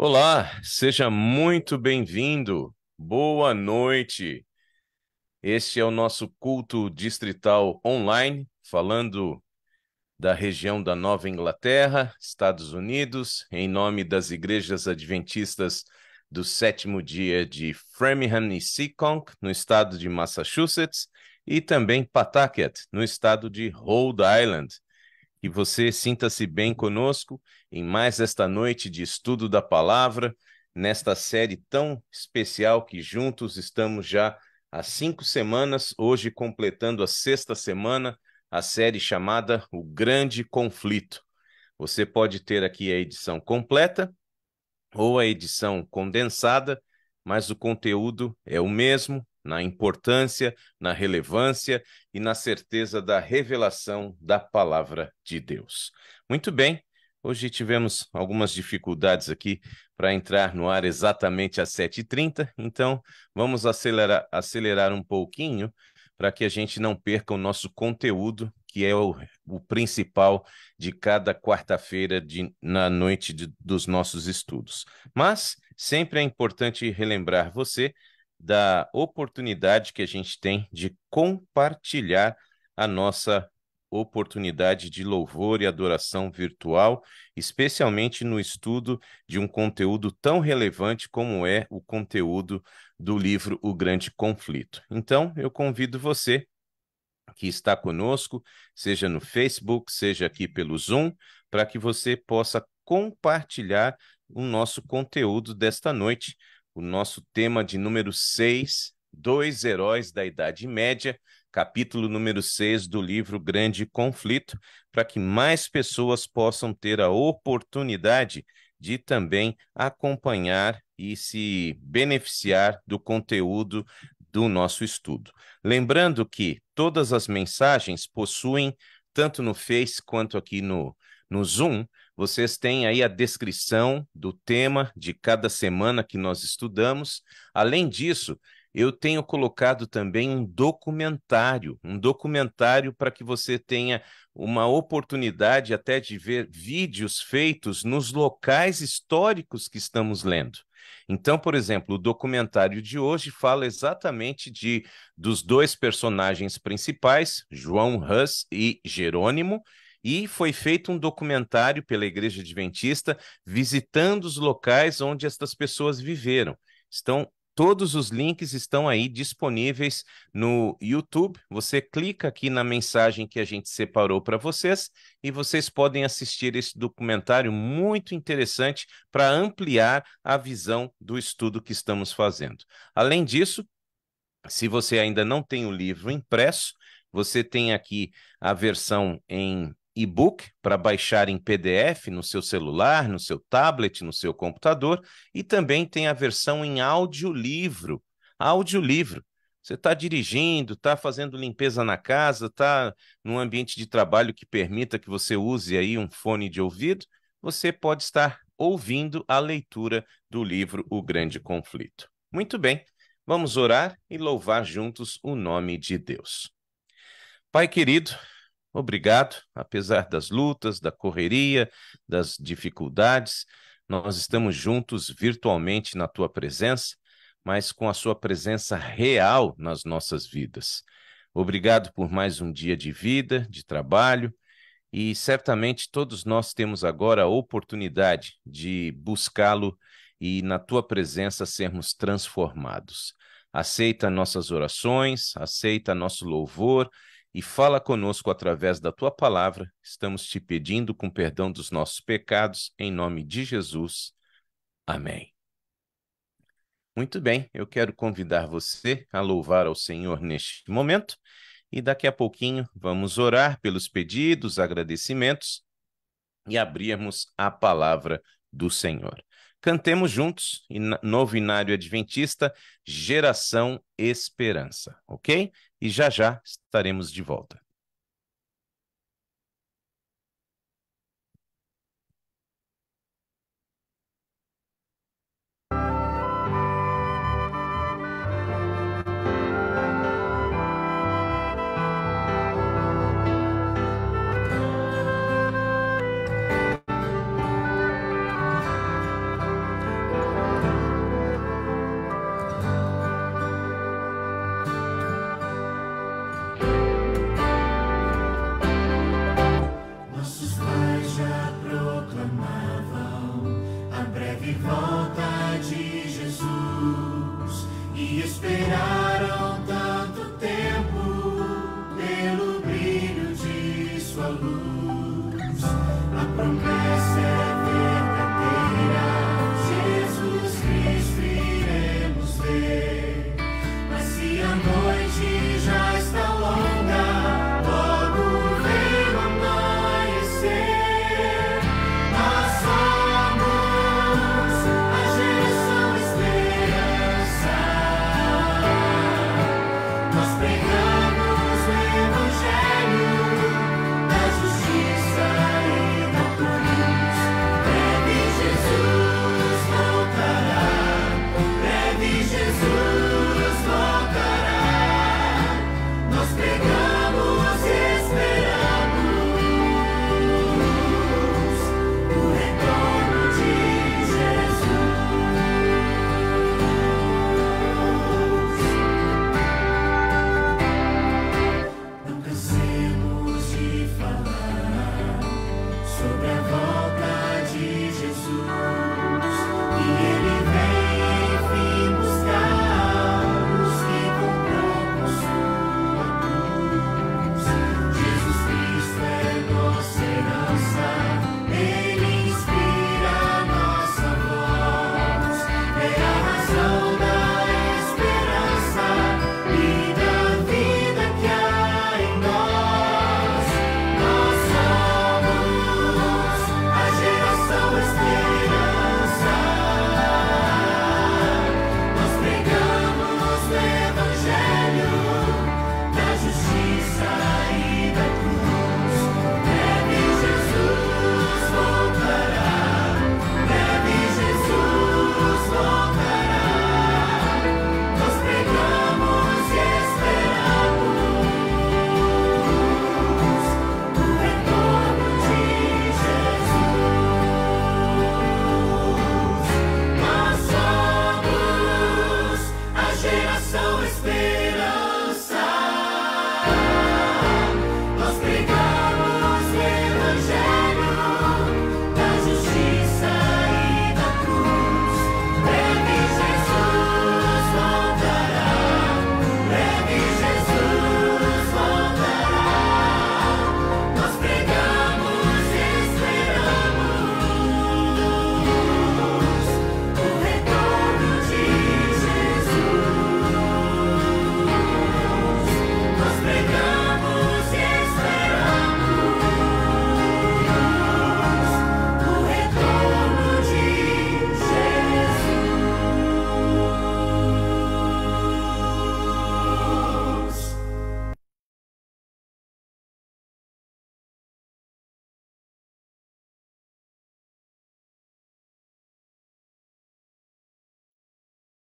Olá, seja muito bem-vindo. Boa noite. Este é o nosso culto distrital online, falando da região da Nova Inglaterra, Estados Unidos, em nome das igrejas adventistas do sétimo dia de Framingham e Seekonk, no estado de Massachusetts, e também Pawtucket, no estado de Rhode Island. Que você sinta-se bem conosco em mais esta noite de estudo da palavra, nesta série tão especial que juntos estamos já há 5 semanas, hoje completando a sexta semana, a série chamada O Grande Conflito. Você pode ter aqui a edição completa ou a edição condensada, mas o conteúdo é o mesmo, na importância, na relevância e na certeza da revelação da palavra de Deus. Muito bem, hoje tivemos algumas dificuldades aqui para entrar no ar exatamente às 7h30, então vamos acelerar um pouquinho para que a gente não perca o nosso conteúdo, que é o principal de cada quarta-feira na noite dos nossos estudos. Mas sempre é importante relembrar você da oportunidade que a gente tem de compartilhar a nossa oportunidade de louvor e adoração virtual, especialmente no estudo de um conteúdo tão relevante como é o conteúdo do livro O Grande Conflito. Então, eu convido você que está conosco, seja no Facebook, seja aqui pelo Zoom, para que você possa compartilhar o nosso conteúdo desta noite, o nosso tema de número 6, Dois Heróis da Idade Média, capítulo número 6 do livro Grande Conflito, para que mais pessoas possam ter a oportunidade de também acompanhar e se beneficiar do conteúdo do nosso estudo. Lembrando que todas as mensagens possuem, tanto no Face quanto aqui no Zoom, vocês têm aí a descrição do tema de cada semana que nós estudamos. Além disso, eu tenho colocado também um documentário para que você tenha uma oportunidade até de ver vídeos feitos nos locais históricos que estamos lendo. Então, por exemplo, o documentário de hoje fala exatamente dos dois personagens principais, João Hus e Jerônimo, e foi feito um documentário pela Igreja Adventista visitando os locais onde estas pessoas viveram. Todos os links estão aí disponíveis no YouTube. Você clica aqui na mensagem que a gente separou para vocês e vocês podem assistir esse documentário muito interessante para ampliar a visão do estudo que estamos fazendo. Além disso, se você ainda não tem o livro impresso, você tem aqui a versão em e-book para baixar em PDF no seu celular, no seu tablet, no seu computador, e também tem a versão em audiolivro. Audiolivro. Você está dirigindo, está fazendo limpeza na casa, está num ambiente de trabalho que permita que você use aí um fone de ouvido, você pode estar ouvindo a leitura do livro O Grande Conflito. Muito bem. Vamos orar e louvar juntos o nome de Deus. Pai querido, obrigado, apesar das lutas, da correria, das dificuldades, nós estamos juntos virtualmente na tua presença, mas com a sua presença real nas nossas vidas. Obrigado por mais um dia de vida, de trabalho, e certamente todos nós temos agora a oportunidade de buscá-lo e na tua presença sermos transformados. Aceita nossas orações, aceita nosso louvor e fala conosco através da tua palavra. Estamos te pedindo com perdão dos nossos pecados, em nome de Jesus. Amém. Muito bem, eu quero convidar você a louvar ao Senhor neste momento. E daqui a pouquinho vamos orar pelos pedidos, agradecimentos e abrirmos a palavra do Senhor. Cantemos juntos, Novinário Adventista, Geração Esperança, ok? E já já estaremos de volta.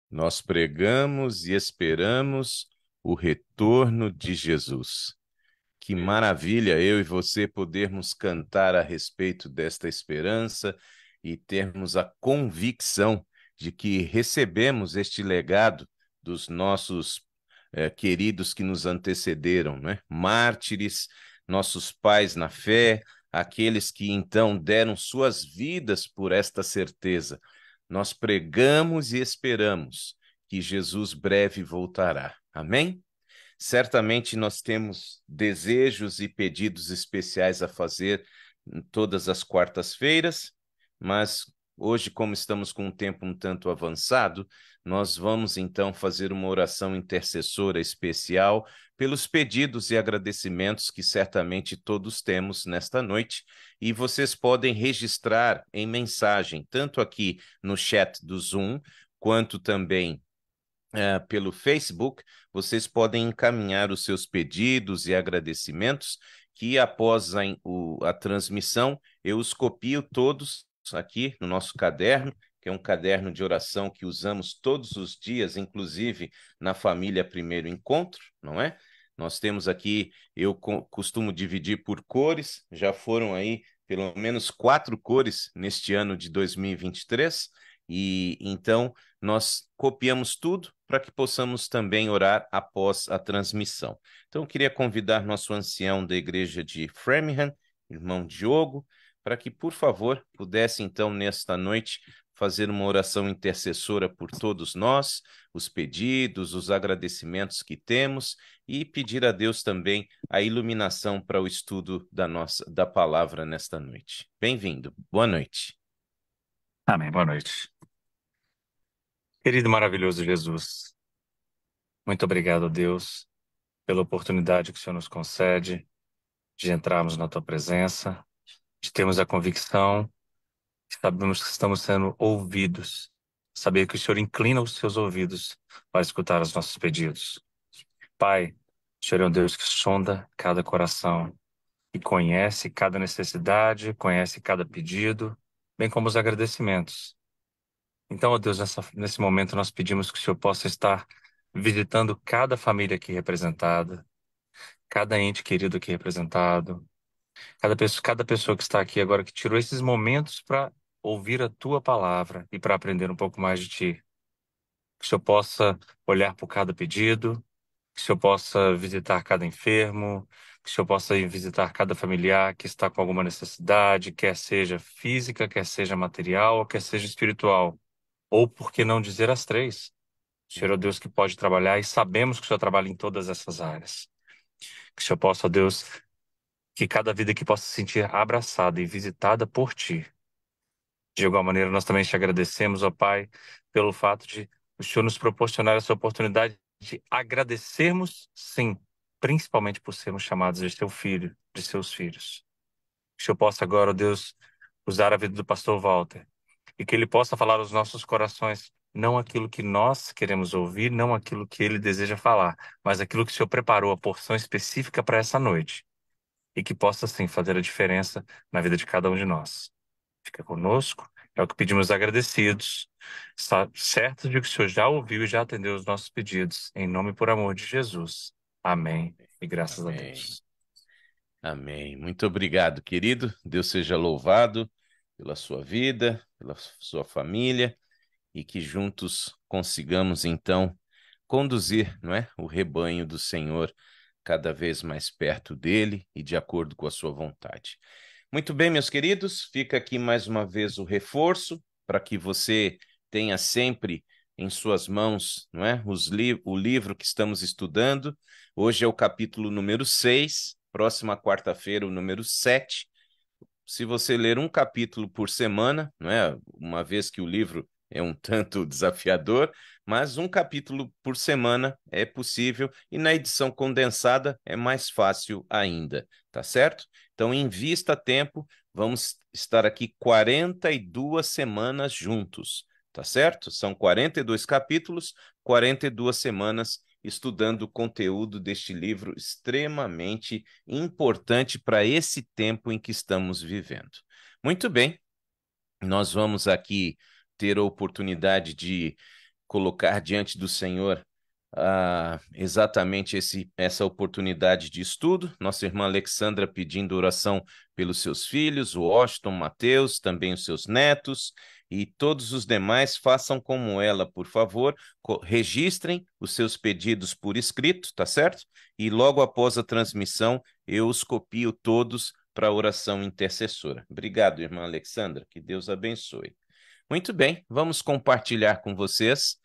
Nós pregamos e esperamos o retorno de Jesus. Que maravilha eu e você podermos cantar a respeito desta esperança e termos a convicção de que recebemos este legado dos nossos queridos que nos antecederam, né? Mártires, nossos pais na fé, aqueles que então deram suas vidas por esta certeza. Nós pregamos e esperamos que Jesus breve voltará. Amém? Certamente nós temos desejos e pedidos especiais a fazer em todas as quartas-feiras, mas hoje, como estamos com um tempo um tanto avançado, nós vamos então fazer uma oração intercessora especial pelos pedidos e agradecimentos que certamente todos temos nesta noite, e vocês podem registrar em mensagem, tanto aqui no chat do Zoom, quanto também pelo Facebook. Vocês podem encaminhar os seus pedidos e agradecimentos, que após a transmissão, eu os copio todos aqui no nosso caderno, que é um caderno de oração que usamos todos os dias, inclusive na família Primeiro Encontro, não é? Nós temos aqui, eu costumo dividir por cores, já foram aí pelo menos 4 cores neste ano de 2023, e então nós copiamos tudo para que possamos também orar após a transmissão. Então, eu queria convidar nosso ancião da igreja de Framingham, irmão Diogo, para que, por favor, pudesse, então, nesta noite, fazer uma oração intercessora por todos nós, os pedidos, os agradecimentos que temos, e pedir a Deus também a iluminação para o estudo da palavra nesta noite. Bem-vindo. Boa noite. Amém. Boa noite. Querido e maravilhoso Jesus, muito obrigado, Deus, pela oportunidade que o Senhor nos concede de entrarmos na Tua presença, de termos a convicção que sabemos que estamos sendo ouvidos, saber que o Senhor inclina os Seus ouvidos para escutar os nossos pedidos. Pai, o Senhor é um Deus que sonda cada coração e conhece cada necessidade, conhece cada pedido, bem como os agradecimentos. Então, ó Deus, nesse momento nós pedimos que o Senhor possa estar visitando cada família aqui representada, cada ente querido aqui representado, cada pessoa que está aqui agora que tirou esses momentos para ouvir a Tua palavra e para aprender um pouco mais de Ti. Que o Senhor possa olhar por cada pedido, que o Senhor possa visitar cada enfermo, que o Senhor possa ir visitar cada familiar que está com alguma necessidade, quer seja física, quer seja material, quer seja espiritual. Ou, por que não dizer as três? O Senhor é o Deus que pode trabalhar e sabemos que o Senhor trabalha em todas essas áreas. Que o Senhor possa, ó Deus, que cada vida aqui possa se sentir abraçada e visitada por Ti. De igual maneira, nós também te agradecemos, ó Pai, pelo fato de o Senhor nos proporcionar essa oportunidade de agradecermos, sim, principalmente por sermos chamados de Teu Filho, de Seus filhos. Que o Senhor possa agora, ó Deus, usar a vida do pastor Walter e que ele possa falar aos nossos corações não aquilo que nós queremos ouvir, não aquilo que ele deseja falar, mas aquilo que o Senhor preparou, a porção específica para essa noite, e que possa, sim, fazer a diferença na vida de cada um de nós. Fica conosco, é o que pedimos agradecidos, certos de que o Senhor já ouviu e já atendeu os nossos pedidos, em nome e por amor de Jesus. Amém, e graças a Amém. Deus. Amém. Muito obrigado, querido. Deus seja louvado pela sua vida, pela sua família, e que juntos consigamos então conduzir, não é, o rebanho do Senhor cada vez mais perto dele e de acordo com a sua vontade. Muito bem, meus queridos, fica aqui mais uma vez o reforço para que você tenha sempre em suas mãos, não é, o livro que estamos estudando. Hoje é o capítulo número 6, próxima quarta-feira o número 7. Se você ler um capítulo por semana, não é? Uma vez que o livro é um tanto desafiador, mas um capítulo por semana é possível, e na edição condensada é mais fácil ainda, tá certo? Então, invista tempo, vamos estar aqui 42 semanas juntos, tá certo? São 42 capítulos, 42 semanas estudando o conteúdo deste livro extremamente importante para esse tempo em que estamos vivendo. Muito bem, nós vamos aqui ter a oportunidade de colocar diante do Senhor exatamente essa oportunidade de estudo. Nossa irmã Alexandra pedindo oração pelos seus filhos, o Washington, Mateus, também os seus netos, e todos os demais façam como ela, por favor, registrem os seus pedidos por escrito, tá certo? E logo após a transmissão, eu os copio todos para a oração intercessora. Obrigado, irmã Alexandra, que Deus abençoe. Muito bem, vamos compartilhar com vocês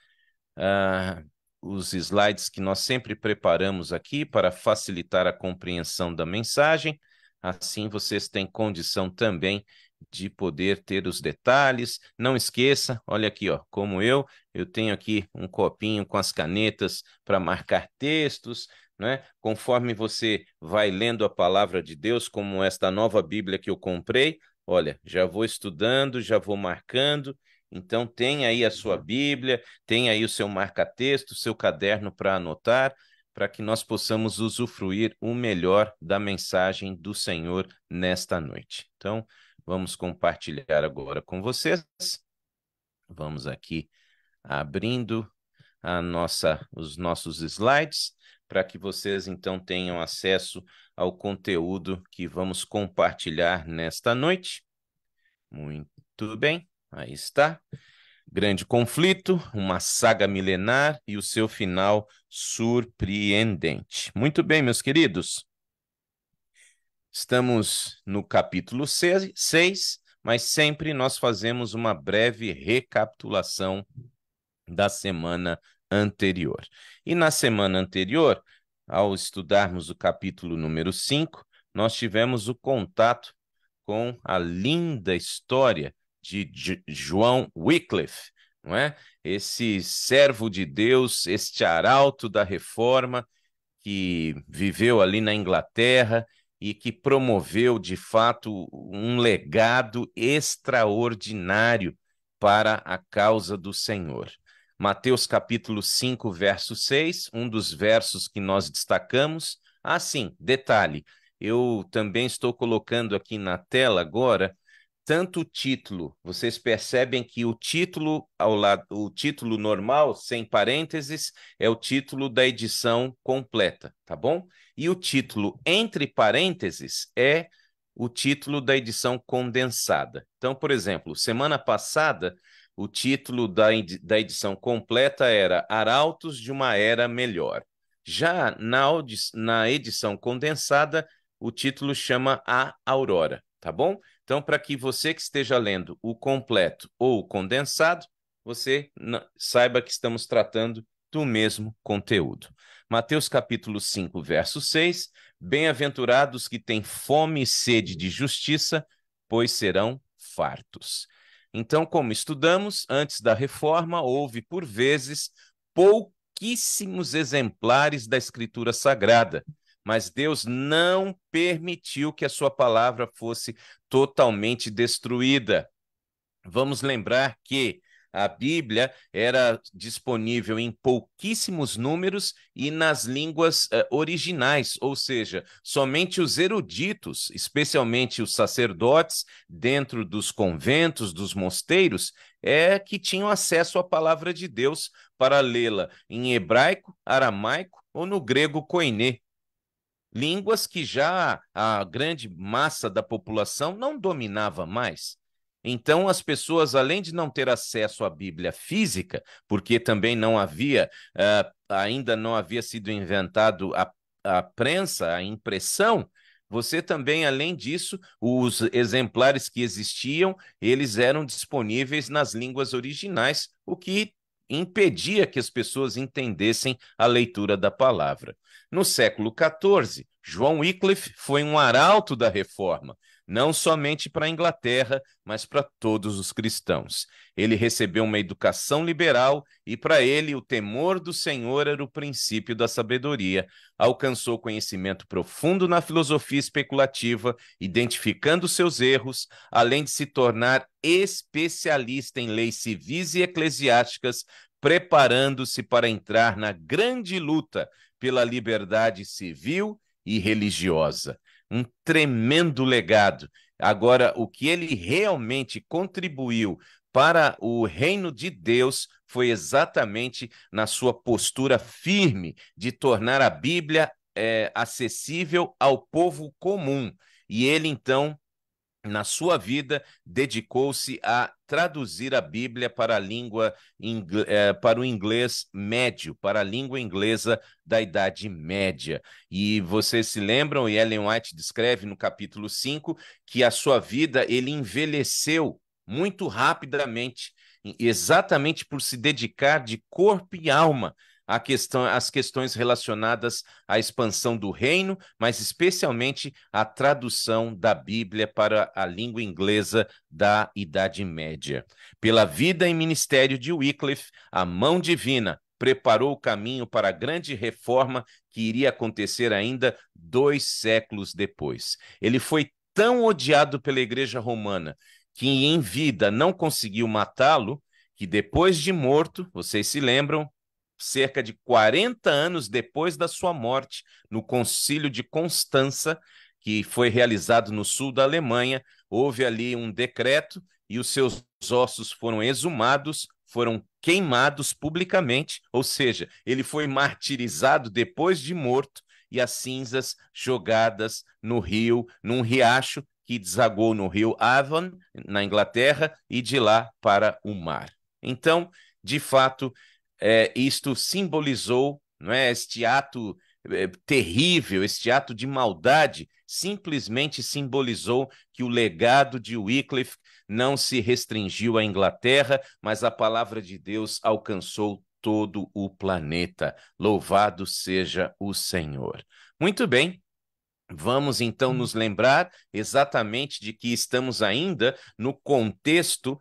ah, os slides que nós sempre preparamos aqui para facilitar a compreensão da mensagem. Assim vocês têm condição também de poder ter os detalhes. Não esqueça, olha aqui, ó, como eu tenho aqui um copinho com as canetas para marcar textos, né? Conforme você vai lendo a palavra de Deus, como esta nova Bíblia que eu comprei, olha, já vou estudando, já vou marcando. Então, tem aí a sua Bíblia, tem aí o seu marca-texto, o seu caderno para anotar, para que nós possamos usufruir o melhor da mensagem do Senhor nesta noite. Então, vamos compartilhar agora com vocês. Vamos aqui abrindo os nossos slides, para que vocês então tenham acesso ao conteúdo que vamos compartilhar nesta noite. Muito bem, aí está. Grande conflito, uma saga milenar e o seu final surpreendente. Muito bem, meus queridos. Estamos no capítulo 6, mas sempre nós fazemos uma breve recapitulação da semana anterior. E na semana anterior, ao estudarmos o capítulo número 5, nós tivemos o contato com a linda história de João Wycliffe, não é? Esse servo de Deus, este arauto da reforma, que viveu ali na Inglaterra e que promoveu, de fato, um legado extraordinário para a causa do Senhor. Mateus capítulo 5, verso 6, um dos versos que nós destacamos. Ah, sim, detalhe, eu também estou colocando aqui na tela agora tanto o título, vocês percebem que o título ao lado, o título normal, sem parênteses, é o título da edição completa, tá bom? E o título entre parênteses é o título da edição condensada. Então, por exemplo, semana passada, o título da edição completa era Arautos de uma Era Melhor. Já na edição condensada, o título chama A Aurora, tá bom? Então, para que você que esteja lendo o completo ou o condensado, você saiba que estamos tratando do mesmo conteúdo. Mateus capítulo 5, verso 6, bem-aventurados que têm fome e sede de justiça, pois serão fartos. Então, como estudamos, antes da reforma, houve, por vezes, pouquíssimos exemplares da Escritura Sagrada, mas Deus não permitiu que a sua palavra fosse totalmente destruída. Vamos lembrar que a Bíblia era disponível em pouquíssimos números e nas línguas originais, ou seja, somente os eruditos, especialmente os sacerdotes, dentro dos conventos, dos mosteiros, que tinham acesso à palavra de Deus para lê-la em hebraico, aramaico ou no grego koiné. Línguas que já a grande massa da população não dominava mais. Então, as pessoas, além de não ter acesso à Bíblia física, porque também não havia, ainda não havia sido inventado a prensa, a impressão, você também, além disso, os exemplares que existiam, eles eram disponíveis nas línguas originais, o que impedia que as pessoas entendessem a leitura da palavra. No século XIV, João Wycliffe foi um arauto da reforma, não somente para a Inglaterra, mas para todos os cristãos. Ele recebeu uma educação liberal e, para ele, o temor do Senhor era o princípio da sabedoria. Alcançou conhecimento profundo na filosofia especulativa, identificando seus erros, além de se tornar especialista em leis civis e eclesiásticas, preparando-se para entrar na grande luta pela liberdade civil e religiosa. Um tremendo legado. Agora, o que ele realmente contribuiu para o reino de Deus foi exatamente na sua postura firme de tornar a Bíblia acessível ao povo comum. E ele, então, na sua vida, dedicou-se a traduzir a Bíblia para a para o inglês médio, para a língua inglesa da Idade Média. E vocês se lembram, e Ellen White descreve no capítulo 5, que a sua vida ele envelheceu muito rapidamente, exatamente por se dedicar de corpo e alma às questões relacionadas à expansão do reino, mas especialmente à tradução da Bíblia para a língua inglesa da Idade Média. Pela vida e ministério de Wycliffe, a mão divina preparou o caminho para a grande reforma que iria acontecer ainda 2 séculos depois. Ele foi tão odiado pela Igreja Romana que em vida não conseguiu matá-lo, que depois de morto, vocês se lembram, cerca de 40 anos depois da sua morte, no Concílio de Constança, que foi realizado no sul da Alemanha, houve ali um decreto e os seus ossos foram exumados, foram queimados publicamente, ou seja, ele foi martirizado depois de morto e as cinzas jogadas no rio, num riacho que desagou no rio Avon, na Inglaterra, e de lá para o mar. Então, de fato, isto simbolizou, não é, este ato terrível, este ato de maldade, simplesmente simbolizou que o legado de Wycliffe não se restringiu à Inglaterra, mas a palavra de Deus alcançou todo o planeta. Louvado seja o Senhor. Muito bem. Vamos então nos lembrar exatamente de que estamos ainda no contexto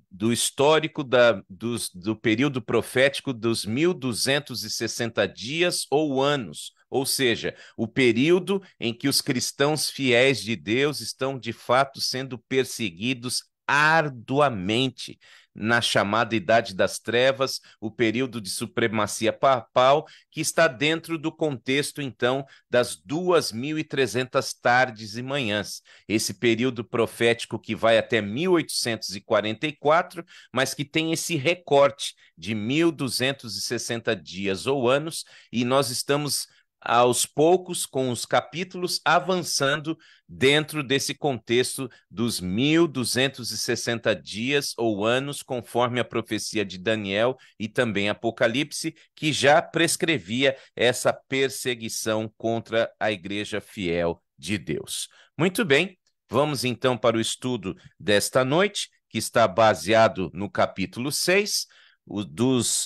do histórico do período profético dos 1260 dias ou anos, ou seja, o período em que os cristãos fiéis de Deus estão de fato sendo perseguidos arduamente na chamada Idade das Trevas, o período de supremacia papal, que está dentro do contexto, então, das 2.300 tardes e manhãs. Esse período profético que vai até 1844, mas que tem esse recorte de 1260 dias ou anos, e nós estamos aos poucos, com os capítulos, avançando dentro desse contexto dos 1260 dias ou anos, conforme a profecia de Daniel e também Apocalipse, que já prescrevia essa perseguição contra a igreja fiel de Deus. Muito bem, vamos então para o estudo desta noite, que está baseado no capítulo 6,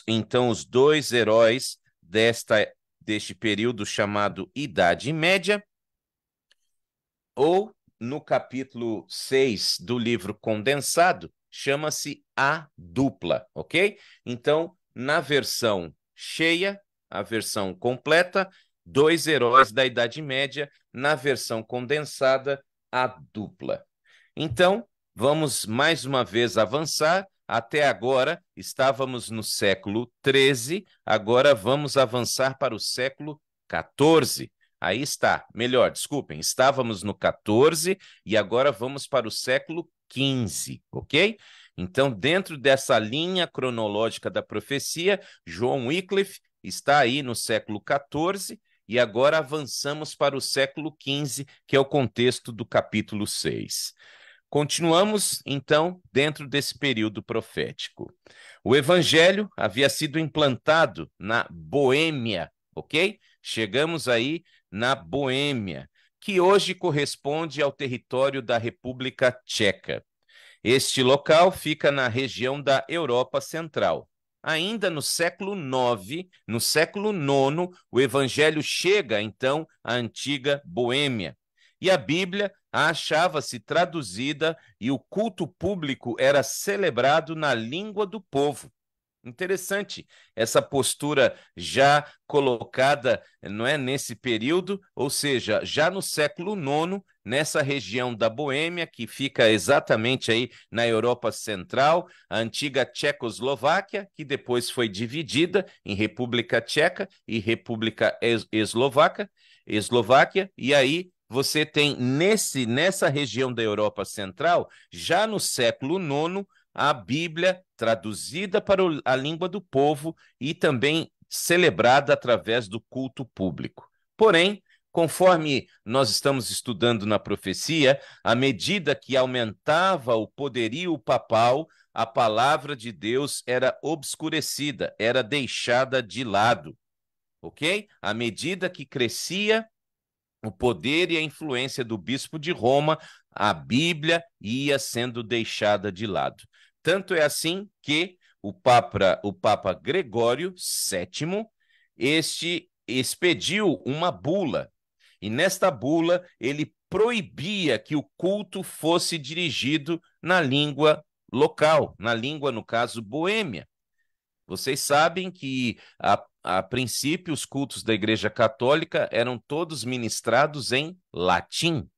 então, os dois heróis deste período chamado Idade Média, ou no capítulo 6 do livro condensado, chama-se A Dupla, ok? Então, na versão cheia, a versão completa, dois heróis da Idade Média, na versão condensada, A Dupla. Então, vamos mais uma vez avançar. Até agora estávamos no século XIII, agora vamos avançar para o século XIV. Aí está, melhor, desculpem, estávamos no XIV e agora vamos para o século XV, ok? Então, dentro dessa linha cronológica da profecia, John Wycliffe está aí no século XIV e agora avançamos para o século XV, que é o contexto do capítulo 6. Continuamos, então, dentro desse período profético. O evangelho havia sido implantado na Boêmia, ok? Chegamos aí na Boêmia, que hoje corresponde ao território da República Tcheca. Este local fica na região da Europa Central. Ainda no século IX, no século IX, o evangelho chega, então, à antiga Boêmia. E a Bíblia achava-se traduzida e o culto público era celebrado na língua do povo. Interessante essa postura já colocada, não é, nesse período, ou seja, já no século IX, nessa região da Boêmia, que fica exatamente aí na Europa Central, a antiga Tchecoslováquia, que depois foi dividida em República Tcheca e República Eslováquia, e aí você tem nessa região da Europa Central, já no século IX, a Bíblia traduzida para a língua do povo e também celebrada através do culto público. Porém, conforme nós estamos estudando na profecia, à medida que aumentava o poderio papal, a palavra de Deus era obscurecida, era deixada de lado, ok? À medida que crescia o poder e a influência do bispo de Roma, a Bíblia ia sendo deixada de lado. Tanto é assim que o Papa Gregório VII, este expediu uma bula, e nesta bula ele proibia que o culto fosse dirigido na língua local, na língua, no caso, boêmia. Vocês sabem que, a princípio, os cultos da Igreja Católica eram todos ministrados em latim,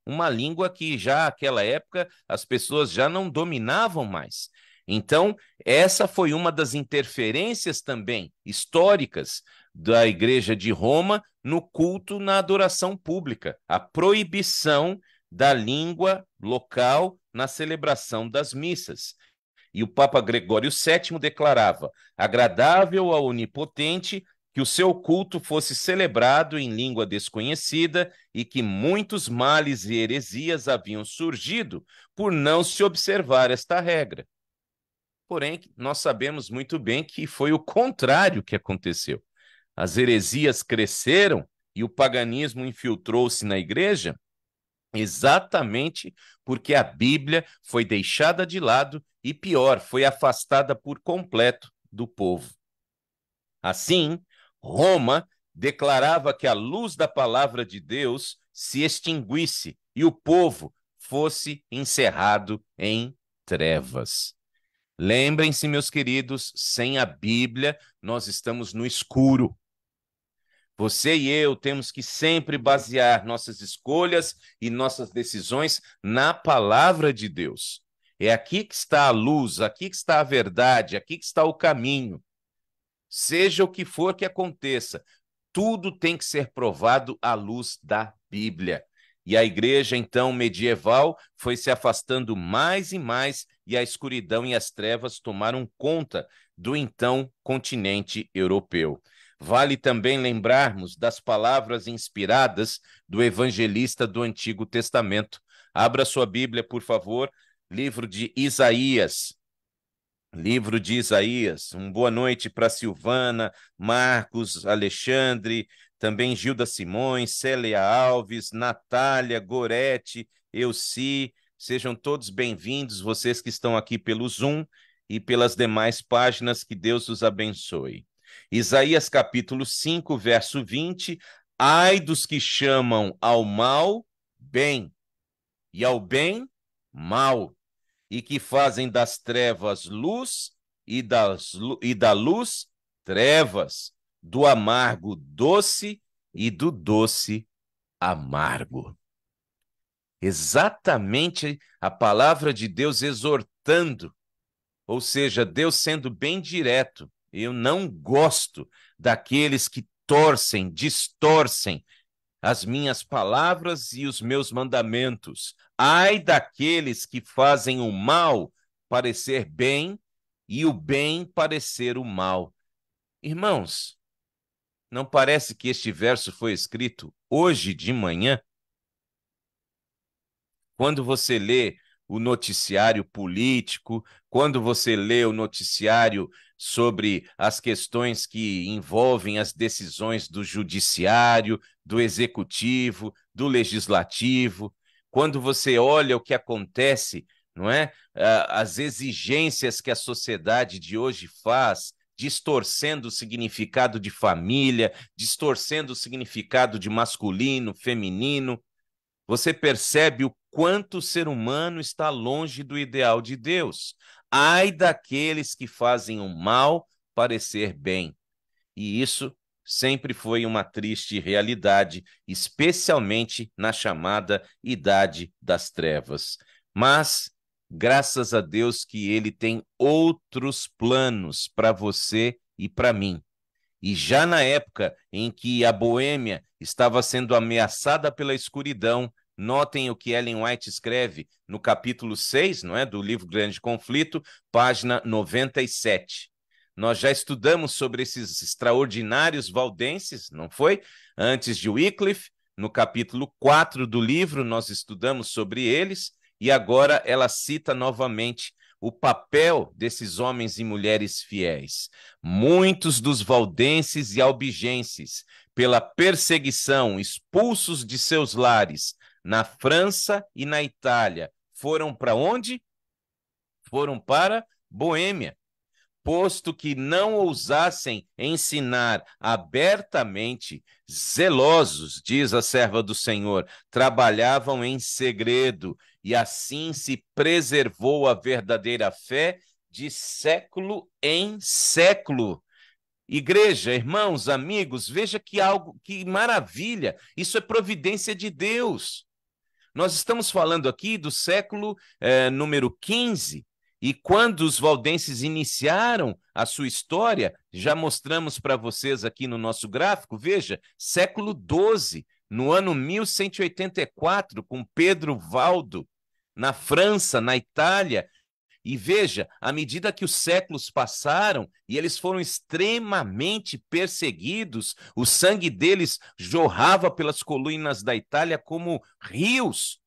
uma língua que já naquela época as pessoas já não dominavam mais. Então, essa foi uma das interferências também históricas da Igreja de Roma no culto, na adoração pública, a proibição da língua local na celebração das missas. E o Papa Gregório VII declarava: agradável ao Onipotente que o seu culto fosse celebrado em língua desconhecida e que muitos males e heresias haviam surgido por não se observar esta regra. Porém, nós sabemos muito bem que foi o contrário que aconteceu. As heresias cresceram e o paganismo infiltrou-se na igreja, exatamente porque a Bíblia foi deixada de lado e, pior, foi afastada por completo do povo. Assim, Roma declarava que a luz da palavra de Deus se extinguisse e o povo fosse encerrado em trevas. Lembrem-se, meus queridos, sem a Bíblia nós estamos no escuro. Você e eu temos que sempre basear nossas escolhas e nossas decisões na palavra de Deus. É aqui que está a luz, aqui que está a verdade, aqui que está o caminho. Seja o que for que aconteça, tudo tem que ser provado à luz da Bíblia. E a igreja, então, medieval, foi se afastando mais e mais, e a escuridão e as trevas tomaram conta do então continente europeu. Vale também lembrarmos das palavras inspiradas do evangelista do Antigo Testamento. Abra sua Bíblia, por favor, livro de Isaías. Livro de Isaías. Boa noite para Silvana, Marcos, Alexandre, também Gilda Simões, Célia Alves, Natália, Gorete, Elci. Sejam todos bem-vindos, vocês que estão aqui pelo Zoom e pelas demais páginas, que Deus os abençoe. Isaías capítulo 5, verso 20. Ai dos que chamam ao mal, bem, e ao bem, mal, e que fazem das trevas luz e da luz trevas, do amargo doce e do doce amargo. Exatamente a palavra de Deus exortando, ou seja, Deus sendo bem direto. Eu não gosto daqueles que torcem, distorcem as minhas palavras e os meus mandamentos. Ai daqueles que fazem o mal parecer bem e o bem parecer o mal. Irmãos, não parece que este verso foi escrito hoje de manhã? Quando você lê o noticiário político, quando você lê o noticiário sobre as questões que envolvem as decisões do judiciário, do executivo, do legislativo, quando você olha o que acontece, não é? As exigências que a sociedade de hoje faz, distorcendo o significado de família, distorcendo o significado de masculino, feminino, você percebe o quanto o ser humano está longe do ideal de Deus. Ai daqueles que fazem o mal parecer bem. E isso sempre foi uma triste realidade, especialmente na chamada Idade das Trevas. Mas, graças a Deus que Ele tem outros planos para você e para mim. E já na época em que a Boêmia estava sendo ameaçada pela escuridão, Notem o que Ellen White escreve no capítulo 6, não é, do livro Grande Conflito, página 97. Nós já estudamos sobre esses extraordinários valdenses, não foi? Antes de Wycliffe, no capítulo 4 do livro, nós estudamos sobre eles, e agora ela cita novamente o papel desses homens e mulheres fiéis. Muitos dos valdenses e albigenses, pela perseguição, expulsos de seus lares na França e na Itália, foram para onde? Foram para Boêmia, posto que não ousassem ensinar abertamente, zelosos, diz a serva do Senhor, trabalhavam em segredo, e assim se preservou a verdadeira fé de século em século. Igreja, irmãos, amigos, veja que maravilha, isso é providência de Deus. Nós estamos falando aqui do século número 15, e quando os valdenses iniciaram a sua história, já mostramos para vocês aqui no nosso gráfico, veja, século 12, no ano 1184, com Pedro Valdo, na França, na Itália. E veja, à medida que os séculos passaram e eles foram extremamente perseguidos, o sangue deles jorrava pelas colunas da Itália como rios,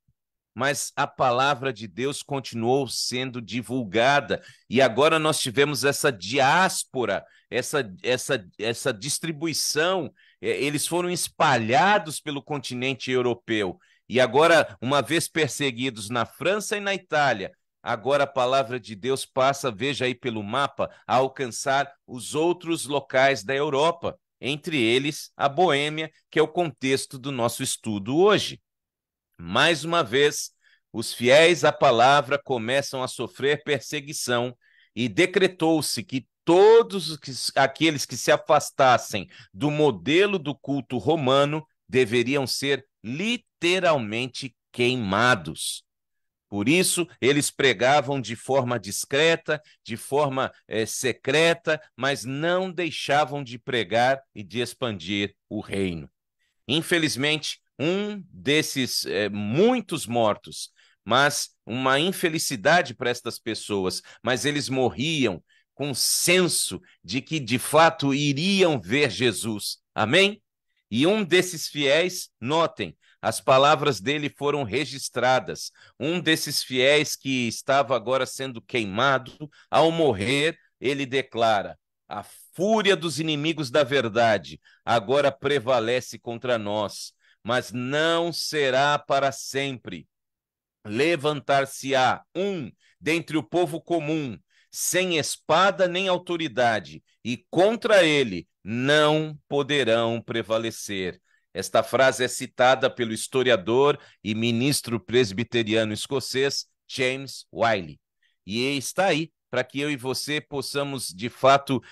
mas a palavra de Deus continuou sendo divulgada, e agora nós tivemos essa diáspora, essa distribuição, eles foram espalhados pelo continente europeu, e agora, uma vez perseguidos na França e na Itália, agora a palavra de Deus passa, veja aí pelo mapa, a alcançar os outros locais da Europa, entre eles a Boêmia, que é o contexto do nosso estudo hoje. Mais uma vez, os fiéis à palavra começam a sofrer perseguição, e decretou-se que todos aqueles que se afastassem do modelo do culto romano deveriam ser literalmente queimados. Por isso, eles pregavam de forma discreta, de forma secreta, mas não deixavam de pregar e de expandir o reino. Infelizmente, um desses muitos mortos, mas uma infelicidade para estas pessoas, mas eles morriam com senso de que de fato iriam ver Jesus. Amém? E um desses fiéis, notem, as palavras dele foram registradas. Um desses fiéis que estava agora sendo queimado, ao morrer, ele declara: a fúria dos inimigos da verdade agora prevalece contra nós, mas não será para sempre. Levantar-se-á um dentre o povo comum, sem espada nem autoridade, e contra ele não poderão prevalecer. Esta frase é citada pelo historiador e ministro presbiteriano escocês James Wiley. E está aí para que eu e você possamos, de fato,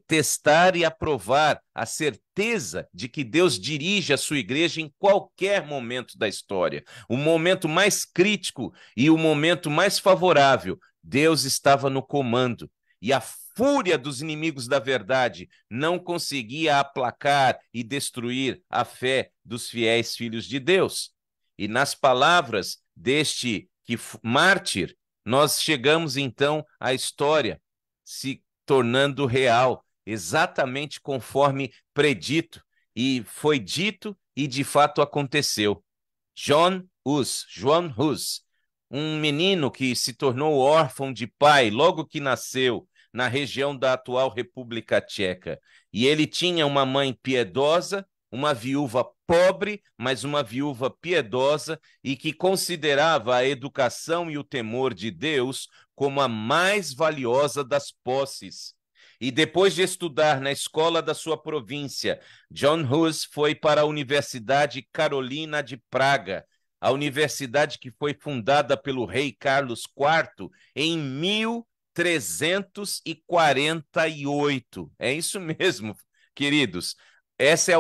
testar e aprovar a certeza de que Deus dirige a sua igreja em qualquer momento da história. O momento mais crítico e o momento mais favorável, Deus estava no comando. E a fúria dos inimigos da verdade não conseguia aplacar e destruir a fé dos fiéis filhos de Deus. E nas palavras deste mártir, nós chegamos então à história se tornando real, exatamente conforme predito, e foi dito e de fato aconteceu. João Hus, um menino que se tornou órfão de pai logo que nasceu na região da atual República Tcheca, e ele tinha uma mãe piedosa, uma viúva pobre, mas uma viúva piedosa, e que considerava a educação e o temor de Deus como a mais valiosa das posses. E depois de estudar na escola da sua província, John Hus foi para a Universidade Carolina de Praga, a universidade que foi fundada pelo rei Carlos IV em 1348. É isso mesmo, queridos. Essa é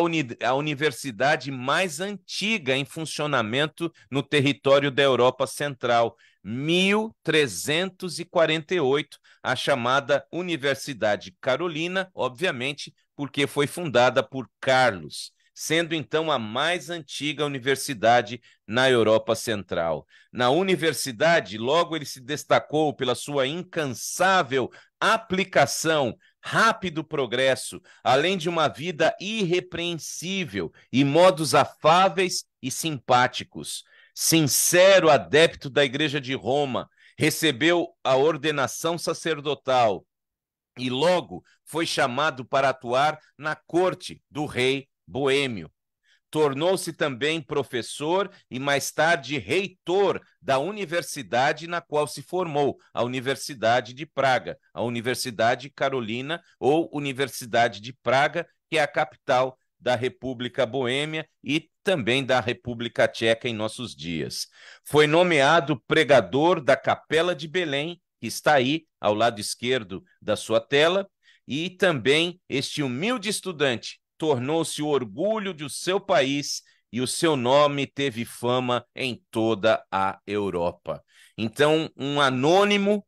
a universidade mais antiga em funcionamento no território da Europa Central. 1348, a chamada Universidade Carolina, obviamente, porque foi fundada por Carlos. sendo então a mais antiga universidade na Europa Central. Na universidade, logo ele se destacou pela sua incansável aplicação, rápido progresso, além de uma vida irrepreensível e modos afáveis e simpáticos. Sincero adepto da Igreja de Roma, recebeu a ordenação sacerdotal e logo foi chamado para atuar na corte do rei boêmio. Tornou-se também professor e mais tarde reitor da universidade na qual se formou, a Universidade de Praga, a Universidade Carolina ou Universidade de Praga, que é a capital da República Boêmia e também da República Tcheca em nossos dias. Foi nomeado pregador da Capela de Belém, que está aí ao lado esquerdo da sua tela, e também este humilde estudante tornou-se o orgulho do seu país e o seu nome teve fama em toda a Europa. Então, um anônimo,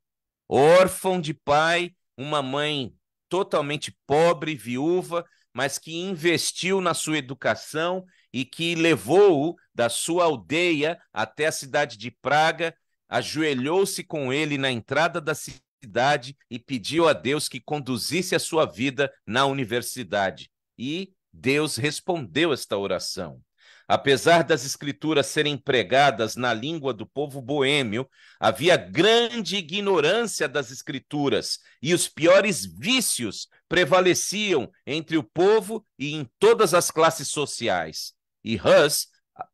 órfão de pai, uma mãe totalmente pobre, viúva, mas que investiu na sua educação e que levou-o da sua aldeia até a cidade de Praga, ajoelhou-se com ele na entrada da cidade e pediu a Deus que conduzisse a sua vida na universidade. E Deus respondeu esta oração. Apesar das escrituras serem pregadas na língua do povo boêmio, havia grande ignorância das escrituras e os piores vícios prevaleciam entre o povo e em todas as classes sociais. E Hus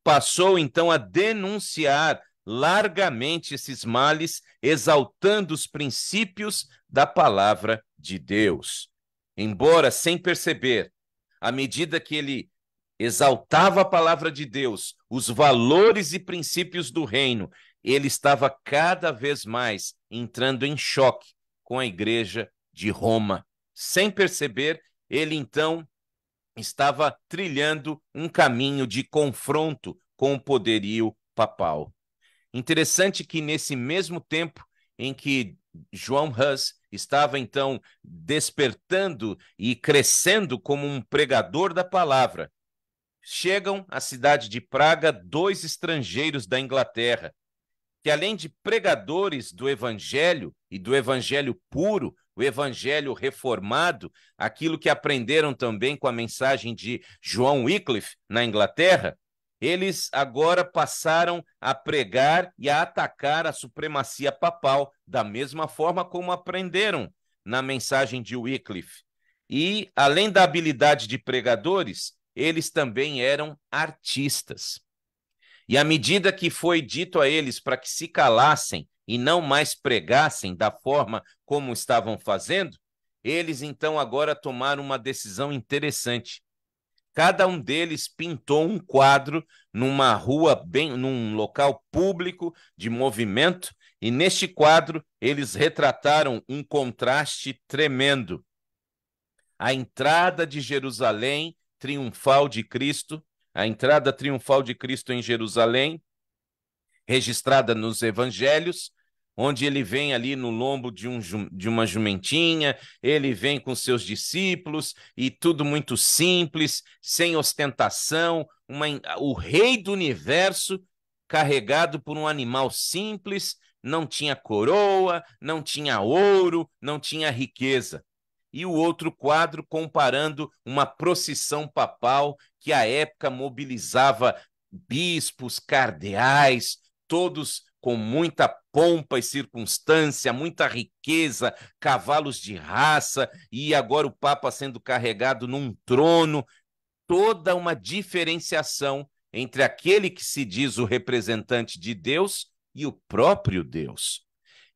passou então a denunciar largamente esses males, exaltando os princípios da palavra de Deus. Embora sem perceber, à medida que ele exaltava a palavra de Deus, os valores e princípios do reino, ele estava cada vez mais entrando em choque com a igreja de Roma. Sem perceber, ele então estava trilhando um caminho de confronto com o poderio papal. Interessante que nesse mesmo tempo em que João Hus estava então despertando e crescendo como um pregador da palavra, chegam à cidade de Praga 2 estrangeiros da Inglaterra, que além de pregadores do evangelho e do evangelho puro, o evangelho reformado, aquilo que aprenderam também com a mensagem de João Wycliffe na Inglaterra, eles agora passaram a pregar e a atacar a supremacia papal, da mesma forma como aprenderam na mensagem de Wycliffe. E, além da habilidade de pregadores, eles também eram artistas. E à medida que foi dito a eles para que se calassem e não mais pregassem da forma como estavam fazendo, eles então agora tomaram uma decisão interessante. Cada um deles pintou um quadro numa rua, num local público de movimento, e neste quadro eles retrataram um contraste tremendo. A entrada de Jerusalém triunfal de Cristo, a entrada triunfal de Cristo em Jerusalém, registrada nos evangelhos, onde ele vem ali no lombo de uma jumentinha, ele vem com seus discípulos e tudo muito simples, sem ostentação, o rei do universo carregado por um animal simples, não tinha coroa, não tinha ouro, não tinha riqueza. E o outro quadro comparando uma procissão papal que à época mobilizava bispos, cardeais, todos com muita pompa e circunstância, muita riqueza, cavalos de raça, e agora o Papa sendo carregado num trono, toda uma diferenciação entre aquele que se diz o representante de Deus e o próprio Deus.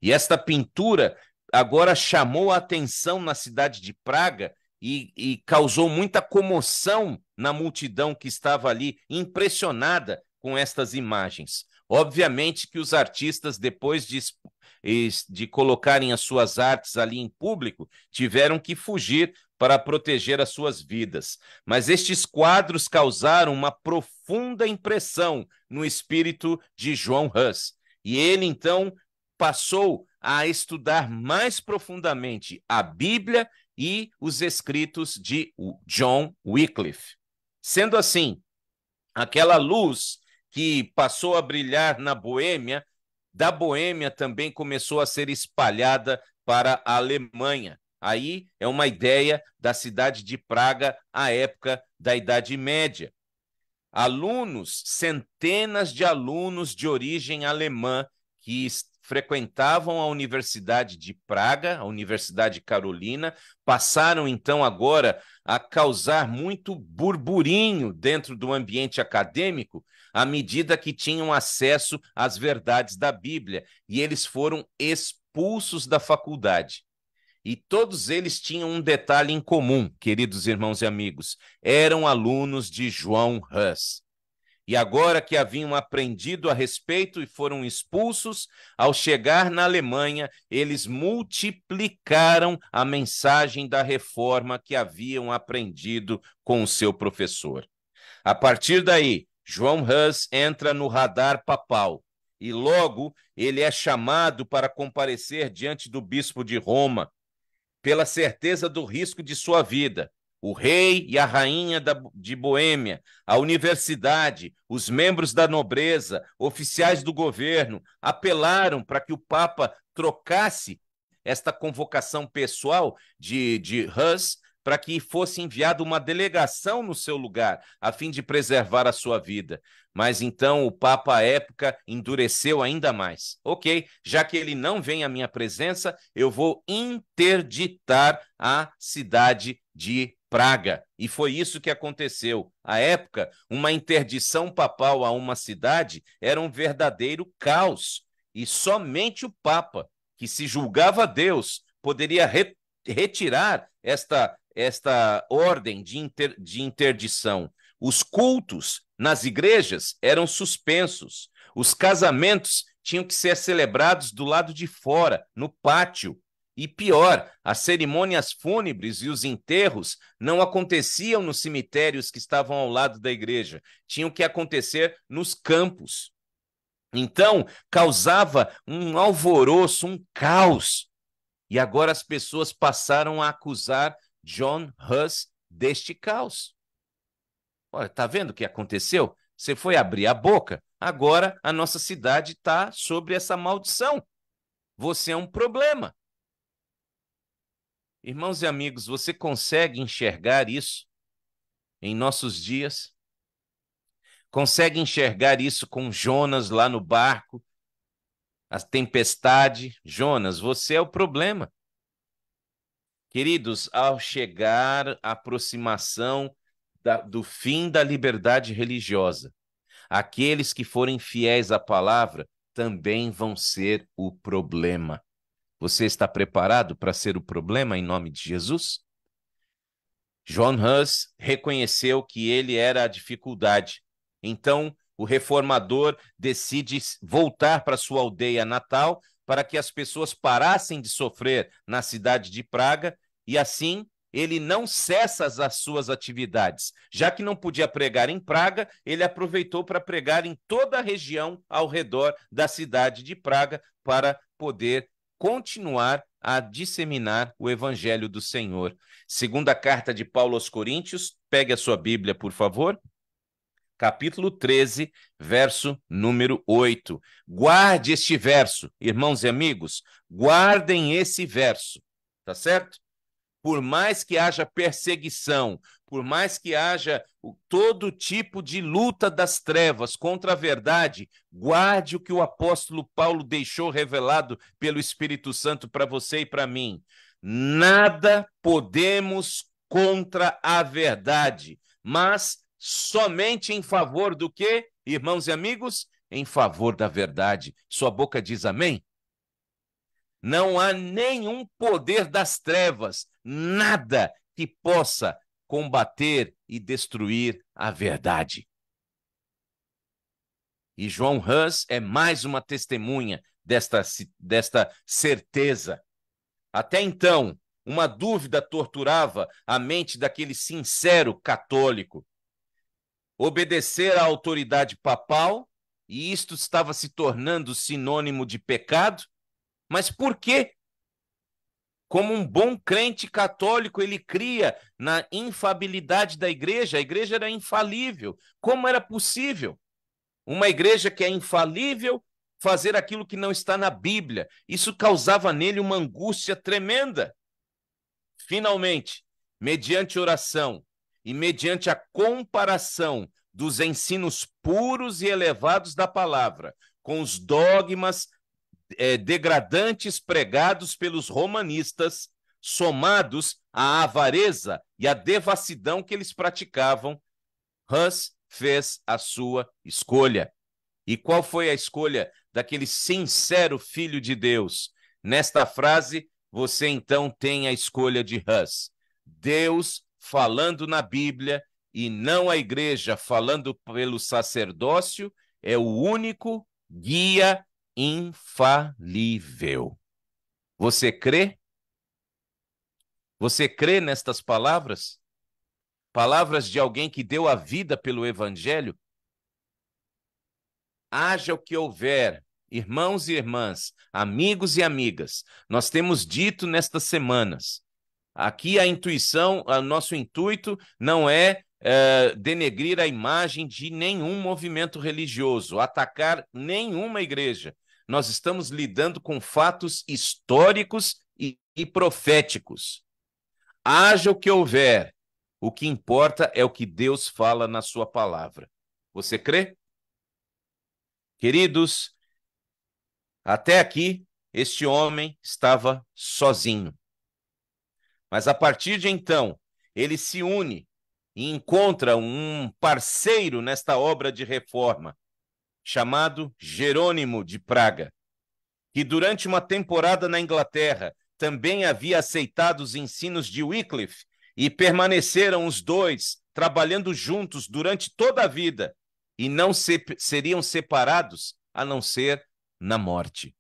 E esta pintura agora chamou a atenção na cidade de Praga e causou muita comoção na multidão que estava ali, impressionada com estas imagens. Obviamente que os artistas, depois de colocarem as suas artes ali em público, tiveram que fugir para proteger as suas vidas. Mas estes quadros causaram uma profunda impressão no espírito de João Hus. E ele, então, passou a estudar mais profundamente a Bíblia e os escritos de John Wycliffe. Sendo assim, aquela luz que passou a brilhar na Boêmia, da Boêmia também começou a ser espalhada para a Alemanha. Aí é uma ideia da cidade de Praga à época da Idade Média. Alunos, centenas de alunos de origem alemã que frequentavam a Universidade de Praga, a Universidade Carolina, passaram então agora a causar muito burburinho dentro do ambiente acadêmico à medida que tinham acesso às verdades da Bíblia, e eles foram expulsos da faculdade. E todos eles tinham um detalhe em comum, queridos irmãos e amigos: eram alunos de João Hus. E agora que haviam aprendido a respeito e foram expulsos, ao chegar na Alemanha, eles multiplicaram a mensagem da reforma que haviam aprendido com o seu professor. A partir daí, João Hus entra no radar papal e logo ele é chamado para comparecer diante do bispo de Roma, pela certeza do risco de sua vida. O rei e a rainha de Boêmia, a universidade, os membros da nobreza, oficiais do governo, apelaram para que o Papa trocasse esta convocação pessoal de Hus para que fosse enviada uma delegação no seu lugar, a fim de preservar a sua vida. Mas então o Papa, à época, endureceu ainda mais. Ok, já que ele não vem à minha presença, eu vou interditar a cidade de Praga. E foi isso que aconteceu. À época, uma interdição papal a uma cidade era um verdadeiro caos. E somente o Papa, que se julgava Deus, poderia retirar esta ordem de interdição. Os cultos nas igrejas eram suspensos. Os casamentos tinham que ser celebrados do lado de fora, no pátio. E pior, as cerimônias fúnebres e os enterros não aconteciam nos cemitérios que estavam ao lado da igreja, tinham que acontecer nos campos. Então, causava um alvoroço, um caos. E agora as pessoas passaram a acusar John Hus deste caos. Olha, tá vendo o que aconteceu? Você foi abrir a boca, agora a nossa cidade está sobre essa maldição. Você é um problema. Irmãos e amigos, você consegue enxergar isso em nossos dias? Consegue enxergar isso com Jonas lá no barco? A tempestade? Jonas, você é o problema. Queridos, ao chegar a aproximação do fim da liberdade religiosa, aqueles que forem fiéis à palavra também vão ser o problema. Você está preparado para ser o problema em nome de Jesus? John Hus reconheceu que ele era a dificuldade. Então, o reformador decide voltar para sua aldeia natal para que as pessoas parassem de sofrer na cidade de Praga e assim ele não cessa as suas atividades. Já que não podia pregar em Praga, ele aproveitou para pregar em toda a região ao redor da cidade de Praga para poder continuar a disseminar o evangelho do Senhor. Segunda carta de Paulo aos Coríntios, pegue a sua Bíblia, por favor. Capítulo 13, verso número 8. Guarde este verso, irmãos e amigos, guardem esse verso, tá certo? Por mais que haja perseguição, por mais que haja todo tipo de luta das trevas contra a verdade, guarde o que o apóstolo Paulo deixou revelado pelo Espírito Santo para você e para mim. Nada podemos contra a verdade, mas somente em favor do quê, irmãos e amigos? Em favor da verdade. Sua boca diz amém? Não há nenhum poder das trevas, nada que possa combater e destruir a verdade. E João Hus é mais uma testemunha desta certeza. Até então, uma dúvida torturava a mente daquele sincero católico. Obedecer à autoridade papal, e isto estava se tornando sinônimo de pecado? Mas por quê? Como um bom crente católico, ele cria na infalibilidade da igreja. A igreja era infalível. Como era possível uma igreja que é infalível fazer aquilo que não está na Bíblia? Isso causava nele uma angústia tremenda. Finalmente, mediante oração e mediante a comparação dos ensinos puros e elevados da palavra com os dogmas degradantes pregados pelos romanistas, somados à avareza e à devassidão que eles praticavam, Hus fez a sua escolha. E qual foi a escolha daquele sincero filho de Deus? Nesta frase, você então tem a escolha de Hus. Deus falando na Bíblia e não a igreja falando pelo sacerdócio é o único guia infalível. Você crê? Você crê nestas palavras? Palavras de alguém que deu a vida pelo evangelho? Haja o que houver, irmãos e irmãs, amigos e amigas, nós temos dito nestas semanas, aqui a intuição, o nosso intuito não é denegrir a imagem de nenhum movimento religioso, atacar nenhuma igreja. Nós estamos lidando com fatos históricos e proféticos. Haja o que houver, o que importa é o que Deus fala na sua palavra. Você crê? Queridos, até aqui, este homem estava sozinho. Mas a partir de então, ele se une e encontra um parceiro nesta obra de reforma, chamado Jerônimo de Praga, que durante uma temporada na Inglaterra também havia aceitado os ensinos de Wycliffe e permaneceram os dois trabalhando juntos durante toda a vida e não seriam separados a não ser na morte.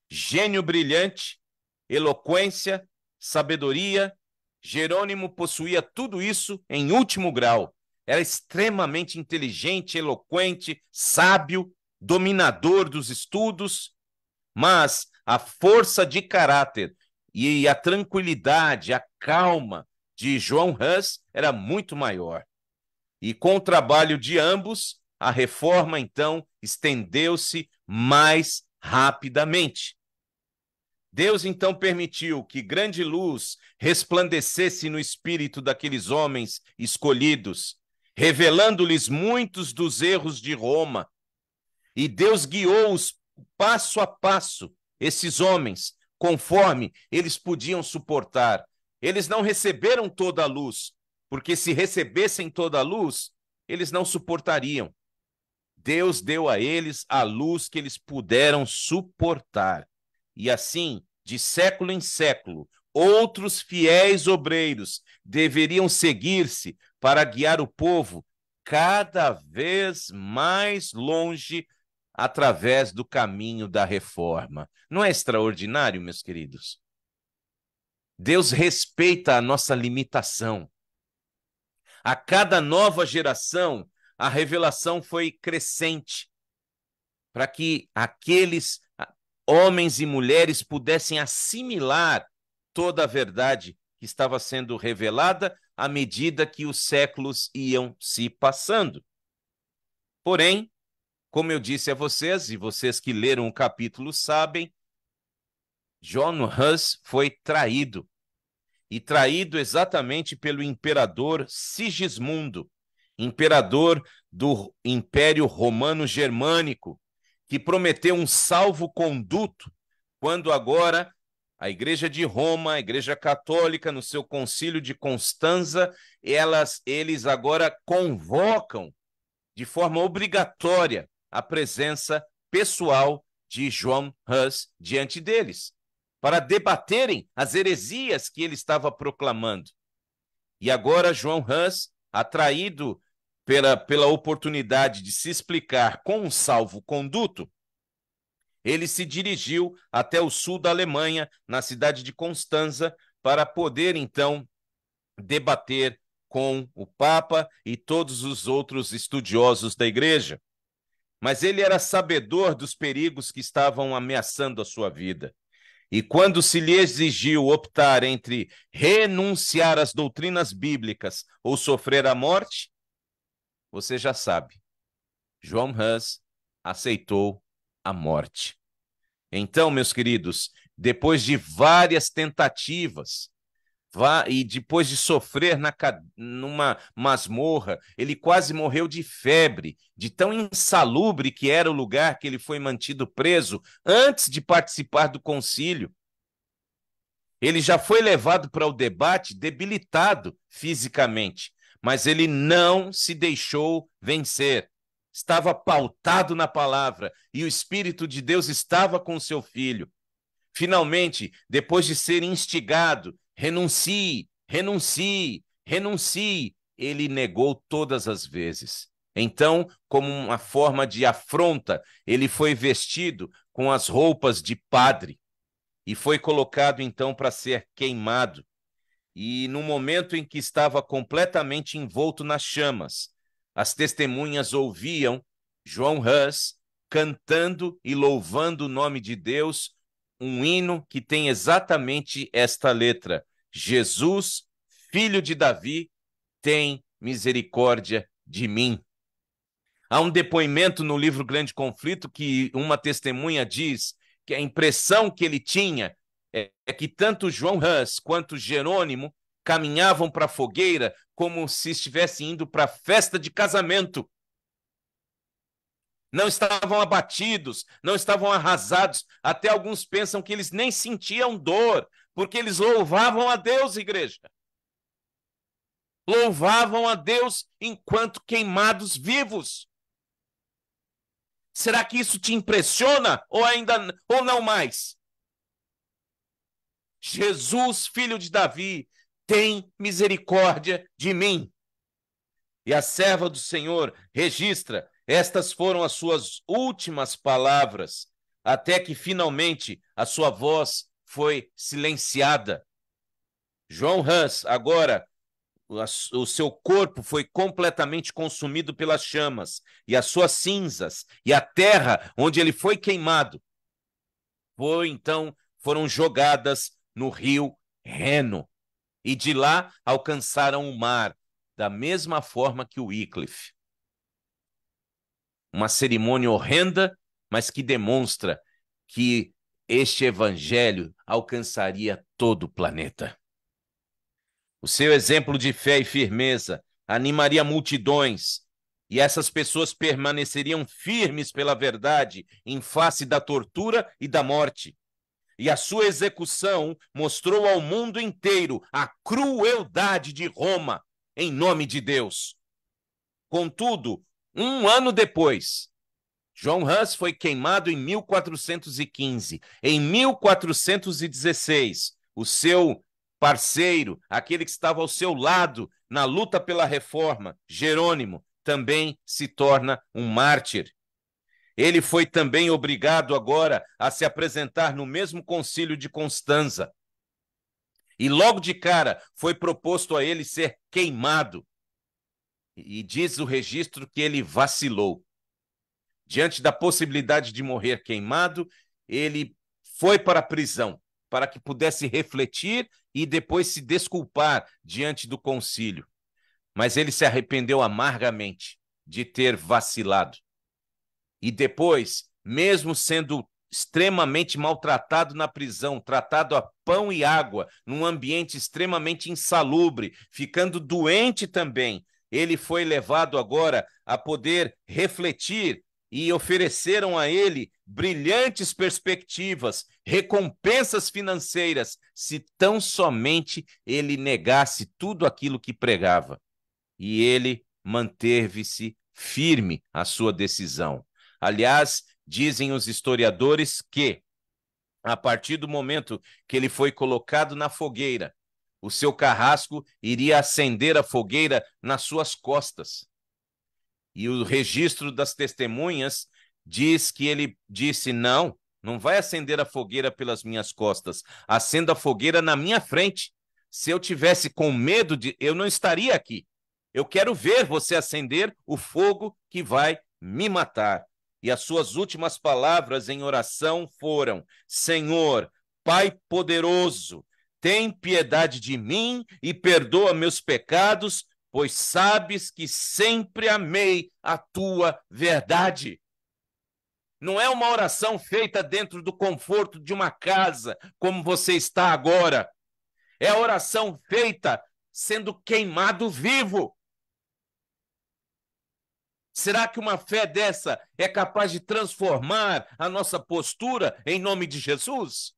Gênio brilhante, eloquência, sabedoria, Jerônimo possuía tudo isso em último grau. Era extremamente inteligente, eloquente, sábio, dominador dos estudos, mas a força de caráter e a tranquilidade, a calma de João Hus era muito maior. E com o trabalho de ambos, a reforma, então, estendeu-se mais rapidamente. Deus, então, permitiu que grande luz resplandecesse no espírito daqueles homens escolhidos, revelando-lhes muitos dos erros de Roma. E Deus guiou-os passo a passo, esses homens, conforme eles podiam suportar. Eles não receberam toda a luz, porque se recebessem toda a luz, eles não suportariam. Deus deu a eles a luz que eles puderam suportar. E assim, de século em século, outros fiéis obreiros deveriam seguir-se para guiar o povo cada vez mais longe através do caminho da reforma. Não é extraordinário, meus queridos? Deus respeita a nossa limitação. A cada nova geração, a revelação foi crescente para que aqueles homens e mulheres pudessem assimilar toda a verdade que estava sendo revelada à medida que os séculos iam se passando. Porém, como eu disse a vocês, e vocês que leram o capítulo sabem, John Hus foi traído. E traído exatamente pelo imperador Sigismundo, imperador do Império Romano Germânico, que prometeu um salvo-conduto, quando agora a Igreja de Roma, a Igreja Católica, no seu concílio de Constanza, eles agora convocam de forma obrigatória a presença pessoal de João Hus diante deles, para debaterem as heresias que ele estava proclamando. E agora João Hus, atraído pela oportunidade de se explicar com um salvo-conduto, ele se dirigiu até o sul da Alemanha, na cidade de Constanza, para poder, então, debater com o Papa e todos os outros estudiosos da igreja. Mas ele era sabedor dos perigos que estavam ameaçando a sua vida. E quando se lhe exigiu optar entre renunciar às doutrinas bíblicas ou sofrer a morte, você já sabe, João Hus aceitou a morte. Então, meus queridos, depois de várias tentativas, e depois de sofrer numa masmorra, ele quase morreu de febre, de tão insalubre que era o lugar que ele foi mantido preso antes de participar do concílio. Ele já foi levado para o debate debilitado fisicamente, mas ele não se deixou vencer. Estava pautado na palavra e o Espírito de Deus estava com seu filho. Finalmente, depois de ser instigado, renuncie, renuncie, renuncie, ele negou todas as vezes. Então, como uma forma de afronta, ele foi vestido com as roupas de padre e foi colocado então para ser queimado. E no momento em que estava completamente envolto nas chamas, as testemunhas ouviam João Hus cantando e louvando o nome de Deus, um hino que tem exatamente esta letra: Jesus, filho de Davi, tem misericórdia de mim. Há um depoimento no livro Grande Conflito que uma testemunha diz que a impressão que ele tinha é que tanto João Hus quanto Jerônimo caminhavam para a fogueira como se estivessem indo para a festa de casamento. Não estavam abatidos, não estavam arrasados. Até alguns pensam que eles nem sentiam dor, porque eles louvavam a Deus, igreja. Louvavam a Deus enquanto queimados vivos. Será que isso te impressiona ou não mais? Jesus, filho de Davi, tem misericórdia de mim. E a serva do Senhor registra: estas foram as suas últimas palavras, até que finalmente a sua voz foi silenciada. João Hus, agora, o seu corpo foi completamente consumido pelas chamas, e as suas cinzas, e a terra onde ele foi queimado, foram jogadas no rio Reno, e de lá alcançaram o mar, da mesma forma que o Wycliffe. Uma cerimônia horrenda, mas que demonstra que este evangelho alcançaria todo o planeta. O seu exemplo de fé e firmeza animaria multidões, e essas pessoas permaneceriam firmes pela verdade em face da tortura e da morte. E a sua execução mostrou ao mundo inteiro a crueldade de Roma em nome de Deus. Contudo, um ano depois, João Hus foi queimado em 1415. Em 1416, o seu parceiro, aquele que estava ao seu lado na luta pela reforma, Jerônimo, também se torna um mártir. Ele foi também obrigado agora a se apresentar no mesmo concílio de Constanza. E logo de cara foi proposto a ele ser queimado. E diz o registro que ele vacilou. Diante da possibilidade de morrer queimado, ele foi para a prisão, para que pudesse refletir e depois se desculpar diante do concílio. Mas ele se arrependeu amargamente de ter vacilado. E depois, mesmo sendo extremamente maltratado na prisão, tratado a pão e água, num ambiente extremamente insalubre, ficando doente também, ele foi levado agora a poder refletir e ofereceram a ele brilhantes perspectivas, recompensas financeiras, se tão somente ele negasse tudo aquilo que pregava. E ele manteve-se firme à sua decisão. Aliás, dizem os historiadores que, a partir do momento que ele foi colocado na fogueira, o seu carrasco iria acender a fogueira nas suas costas. E o registro das testemunhas diz que ele disse: não vai acender a fogueira pelas minhas costas, acenda a fogueira na minha frente. Se eu tivesse com medo, eu não estaria aqui. Eu quero ver você acender o fogo que vai me matar. E as suas últimas palavras em oração foram: Senhor, Pai poderoso, tem piedade de mim e perdoa meus pecados, pois sabes que sempre amei a tua verdade. Não é uma oração feita dentro do conforto de uma casa, como você está agora. É a oração feita sendo queimado vivo. Será que uma fé dessa é capaz de transformar a nossa postura em nome de Jesus?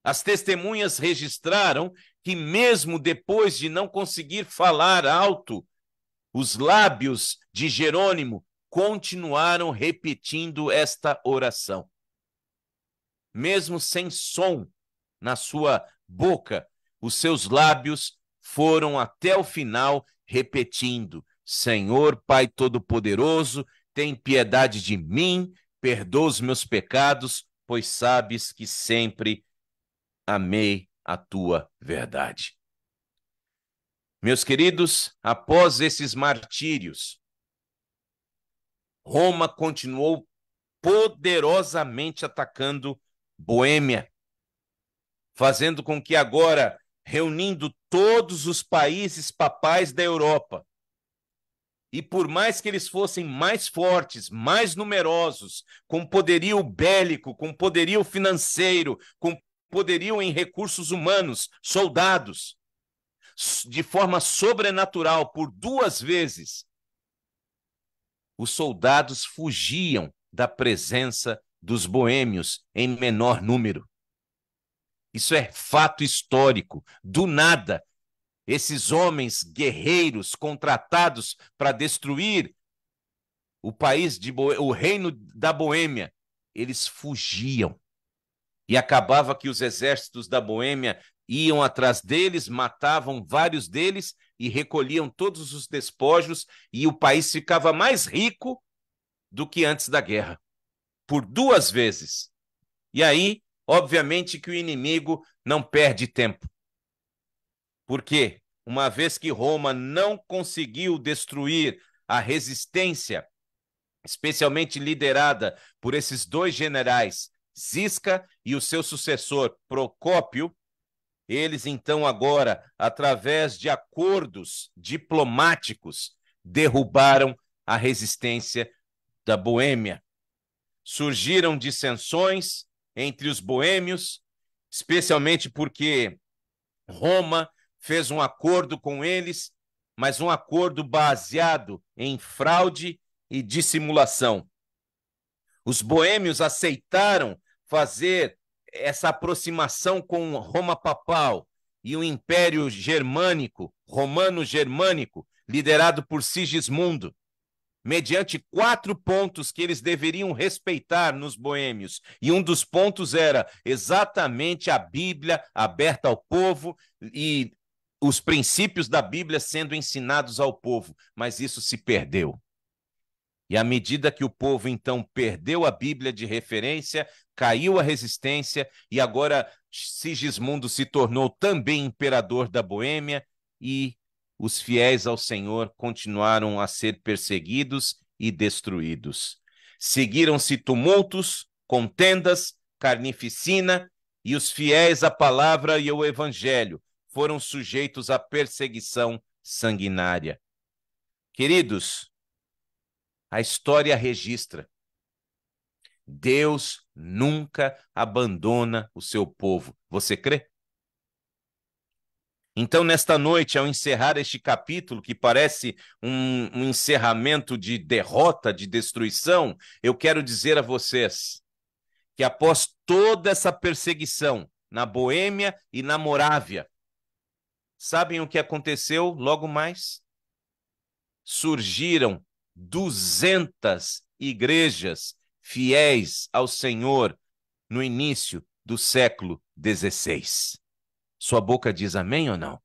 As testemunhas registraram que, mesmo depois de não conseguir falar alto, os lábios de Jerônimo continuaram repetindo esta oração. Mesmo sem som na sua boca, os seus lábios foram até o final repetindo: Senhor, Pai Todo-Poderoso, tem piedade de mim, perdoa os meus pecados, pois sabes que sempre amei a tua verdade. Meus queridos, após esses martírios, Roma continuou poderosamente atacando Boêmia, fazendo com que agora, reunindo todos os países papais da Europa, e por mais que eles fossem mais fortes, mais numerosos, com poderio bélico, com poderio financeiro, com poderio em recursos humanos, soldados, de forma sobrenatural, por 2 vezes, os soldados fugiam da presença dos boêmios em menor número. Isso é fato histórico. Do nada, esses homens guerreiros contratados para destruir o país o reino da Boêmia, eles fugiam. E acabava que os exércitos da Boêmia iam atrás deles, matavam vários deles e recolhiam todos os despojos, e o país ficava mais rico do que antes da guerra, por 2 vezes. E aí, obviamente que o inimigo não perde tempo. Porque, uma vez que Roma não conseguiu destruir a resistência, especialmente liderada por esses 2 generais, Zisca e o seu sucessor, Procópio, eles então agora, através de acordos diplomáticos, derrubaram a resistência da Boêmia. Surgiram dissensões entre os boêmios, especialmente porque Roma fez um acordo com eles, mas um acordo baseado em fraude e dissimulação. Os boêmios aceitaram fazer essa aproximação com Roma papal e o Império Germânico, Romano-Germânico, liderado por Sigismundo, mediante 4 pontos que eles deveriam respeitar nos boêmios. E um dos pontos era exatamente a Bíblia aberta ao povo e os princípios da Bíblia sendo ensinados ao povo. Mas isso se perdeu. E à medida que o povo, então, perdeu a Bíblia de referência, caiu a resistência, e agora Sigismundo se tornou também imperador da Boêmia, e os fiéis ao Senhor continuaram a ser perseguidos e destruídos. Seguiram-se tumultos, contendas, carnificina, e os fiéis à palavra e ao evangelho foram sujeitos à perseguição sanguinária. Queridos, a história registra: Deus nunca abandona o seu povo. Você crê? Então, nesta noite, ao encerrar este capítulo, que parece um encerramento de derrota, de destruição, eu quero dizer a vocês que após toda essa perseguição na Boêmia e na Morávia, sabem o que aconteceu logo mais? Surgiram 200 igrejas fiéis ao Senhor no início do século XVI. Sua boca diz amém ou não?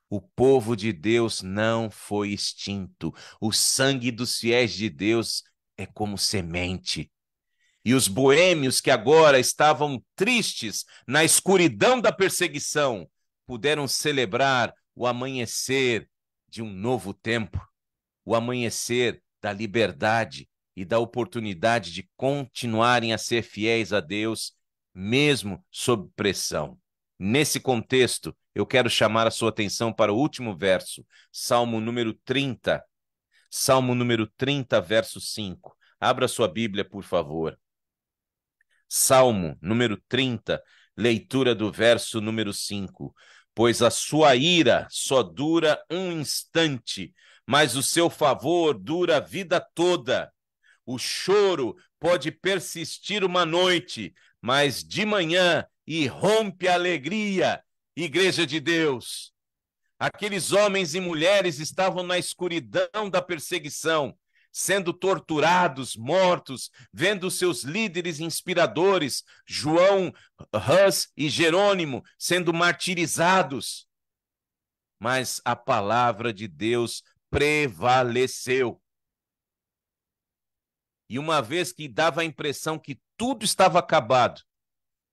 O povo de Deus não foi extinto. O sangue dos fiéis de Deus é como semente. E os boêmios que agora estavam tristes na escuridão da perseguição puderam celebrar o amanhecer de um novo tempo, o amanhecer da liberdade e da oportunidade de continuarem a ser fiéis a Deus mesmo sob pressão. Nesse contexto, eu quero chamar a sua atenção para o último verso, Salmo número 30. Salmo número 30, verso 5. Abra sua Bíblia, por favor. Salmo número 30, leitura do verso número 5. Pois a sua ira só dura um instante, mas o seu favor dura a vida toda. O choro pode persistir uma noite, mas de manhã irrompe a alegria. Igreja de Deus, aqueles homens e mulheres estavam na escuridão da perseguição, sendo torturados, mortos, vendo seus líderes inspiradores, João, Hus e Jerônimo, sendo martirizados. Mas a palavra de Deus prevaleceu. E uma vez que dava a impressão que tudo estava acabado,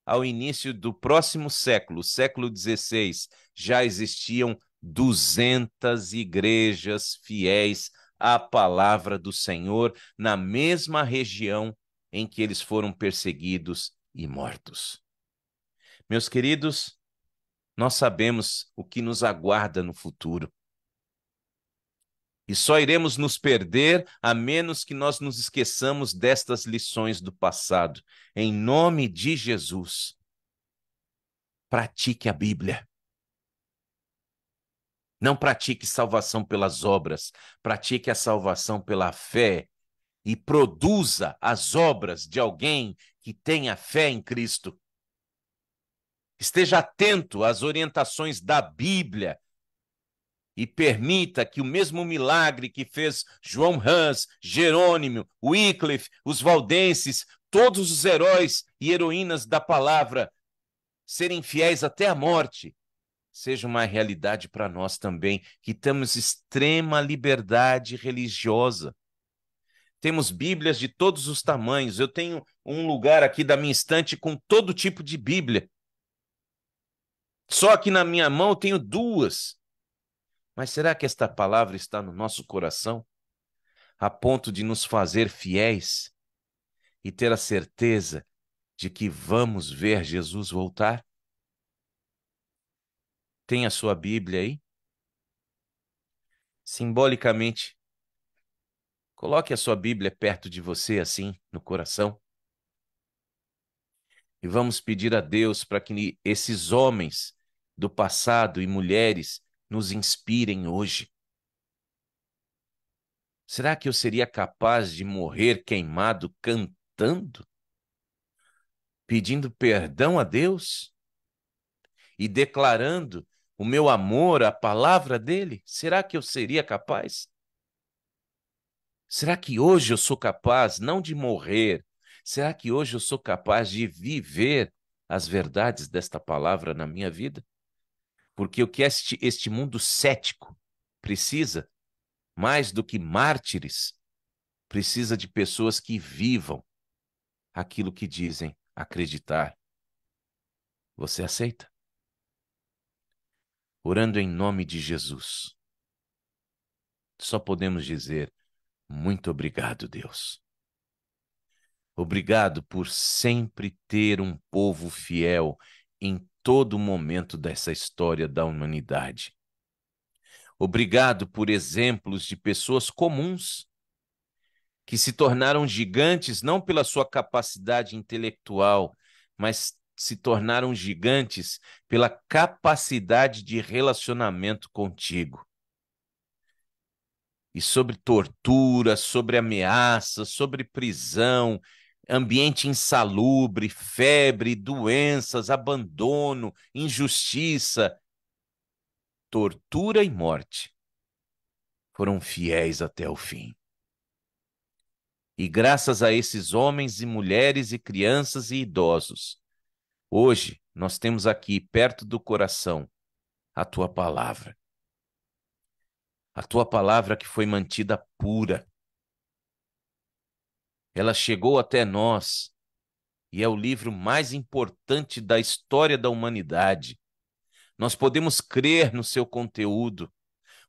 ao início do próximo século, século XVI, já existiam 200 igrejas fiéis à palavra do Senhor na mesma região em que eles foram perseguidos e mortos. Meus queridos, nós sabemos o que nos aguarda no futuro. E só iremos nos perder a menos que nós nos esqueçamos destas lições do passado. Em nome de Jesus, pratique a Bíblia. Não pratique salvação pelas obras, pratique a salvação pela fé e produza as obras de alguém que tenha fé em Cristo. Esteja atento às orientações da Bíblia e permita que o mesmo milagre que fez João Hus, Jerônimo, Wycliffe, os valdenses, todos os heróis e heroínas da palavra serem fiéis até a morte, seja uma realidade para nós também, que temos extrema liberdade religiosa. Temos Bíblias de todos os tamanhos. Eu tenho um lugar aqui da minha estante com todo tipo de Bíblia. Só que na minha mão eu tenho duas. Mas será que esta palavra está no nosso coração, a ponto de nos fazer fiéis e ter a certeza de que vamos ver Jesus voltar? Tem a sua Bíblia aí? Simbolicamente, coloque a sua Bíblia perto de você, assim, no coração. E vamos pedir a Deus para que esses homens do passado e mulheres nos inspirem hoje. Será que eu seria capaz de morrer queimado cantando? Pedindo perdão a Deus? E declarando o meu amor à palavra dele? Será que eu seria capaz? Será que hoje eu sou capaz não de morrer? Será que hoje eu sou capaz de viver as verdades desta palavra na minha vida? Porque o que este mundo cético precisa, mais do que mártires, precisa de pessoas que vivam aquilo que dizem acreditar. Você aceita? Orando em nome de Jesus, só podemos dizer muito obrigado, Deus. Obrigado por sempre ter um povo fiel em todo momento dessa história da humanidade. Obrigado por exemplos de pessoas comuns que se tornaram gigantes não pela sua capacidade intelectual, mas se tornaram gigantes pela capacidade de relacionamento contigo. E sobre tortura, sobre ameaças, sobre prisão, ambiente insalubre, febre, doenças, abandono, injustiça, tortura e morte, foram fiéis até o fim. E graças a esses homens e mulheres e crianças e idosos, hoje nós temos aqui perto do coração a tua palavra. A tua palavra que foi mantida pura. Ela chegou até nós e é o livro mais importante da história da humanidade. Nós podemos crer no seu conteúdo.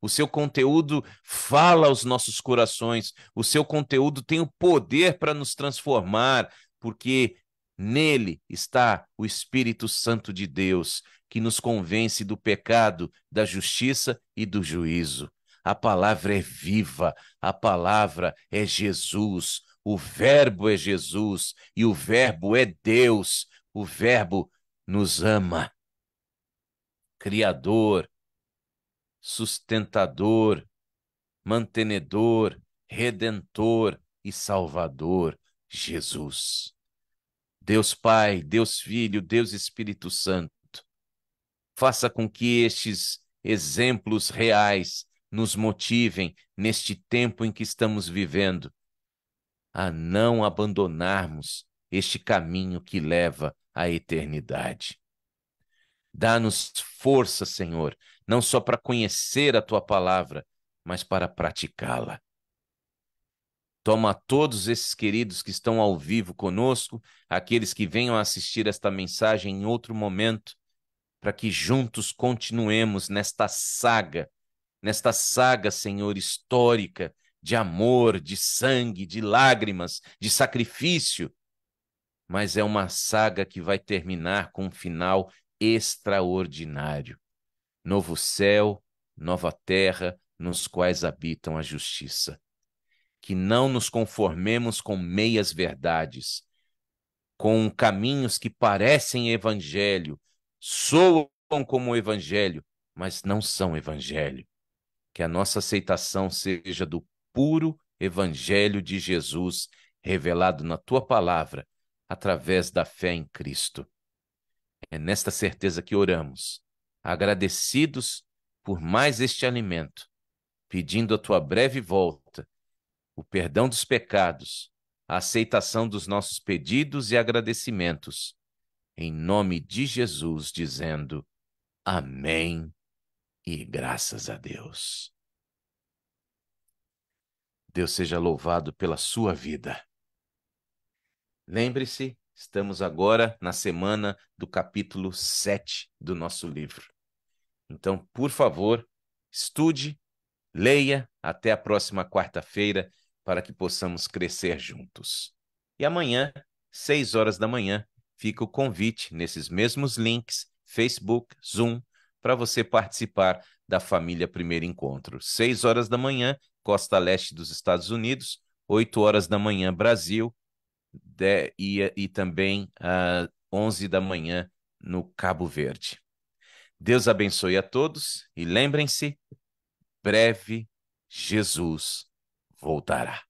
O seu conteúdo fala aos nossos corações. O seu conteúdo tem o poder para nos transformar, porque Nele está o Espírito Santo de Deus, que nos convence do pecado, da justiça e do juízo. A palavra é viva, a palavra é Jesus, o Verbo é Jesus e o Verbo é Deus. O Verbo nos ama. Criador, sustentador, mantenedor, redentor e salvador, Jesus. Deus Pai, Deus Filho, Deus Espírito Santo, faça com que estes exemplos reais nos motivem neste tempo em que estamos vivendo a não abandonarmos este caminho que leva à eternidade. Dá-nos força, Senhor, não só para conhecer a Tua palavra, mas para praticá-la. Toma todos esses queridos que estão ao vivo conosco, aqueles que venham a assistir esta mensagem em outro momento, para que juntos continuemos nesta saga, Senhor, histórica, de amor, de sangue, de lágrimas, de sacrifício, mas é uma saga que vai terminar com um final extraordinário. Novo céu, nova terra, nos quais habitam a justiça. Que não nos conformemos com meias verdades, com caminhos que parecem evangelho, soam como evangelho, mas não são evangelho. Que a nossa aceitação seja do puro evangelho de Jesus, revelado na tua palavra, através da fé em Cristo. É nesta certeza que oramos, agradecidos por mais este alimento, pedindo a tua breve volta, o perdão dos pecados, a aceitação dos nossos pedidos e agradecimentos, em nome de Jesus, dizendo amém e graças a Deus. Deus seja louvado pela sua vida. Lembre-se, estamos agora na semana do capítulo 7 do nosso livro. Então, por favor, estude, leia até a próxima quarta-feira para que possamos crescer juntos. E amanhã, 6 horas da manhã, fica o convite nesses mesmos links, Facebook, Zoom, para você participar da família Primeiro Encontro. 6 horas da manhã, costa leste dos Estados Unidos, 8 horas da manhã, Brasil, e também às 11 da manhã no Cabo Verde. Deus abençoe a todos e lembrem-se, breve Jesus voltará.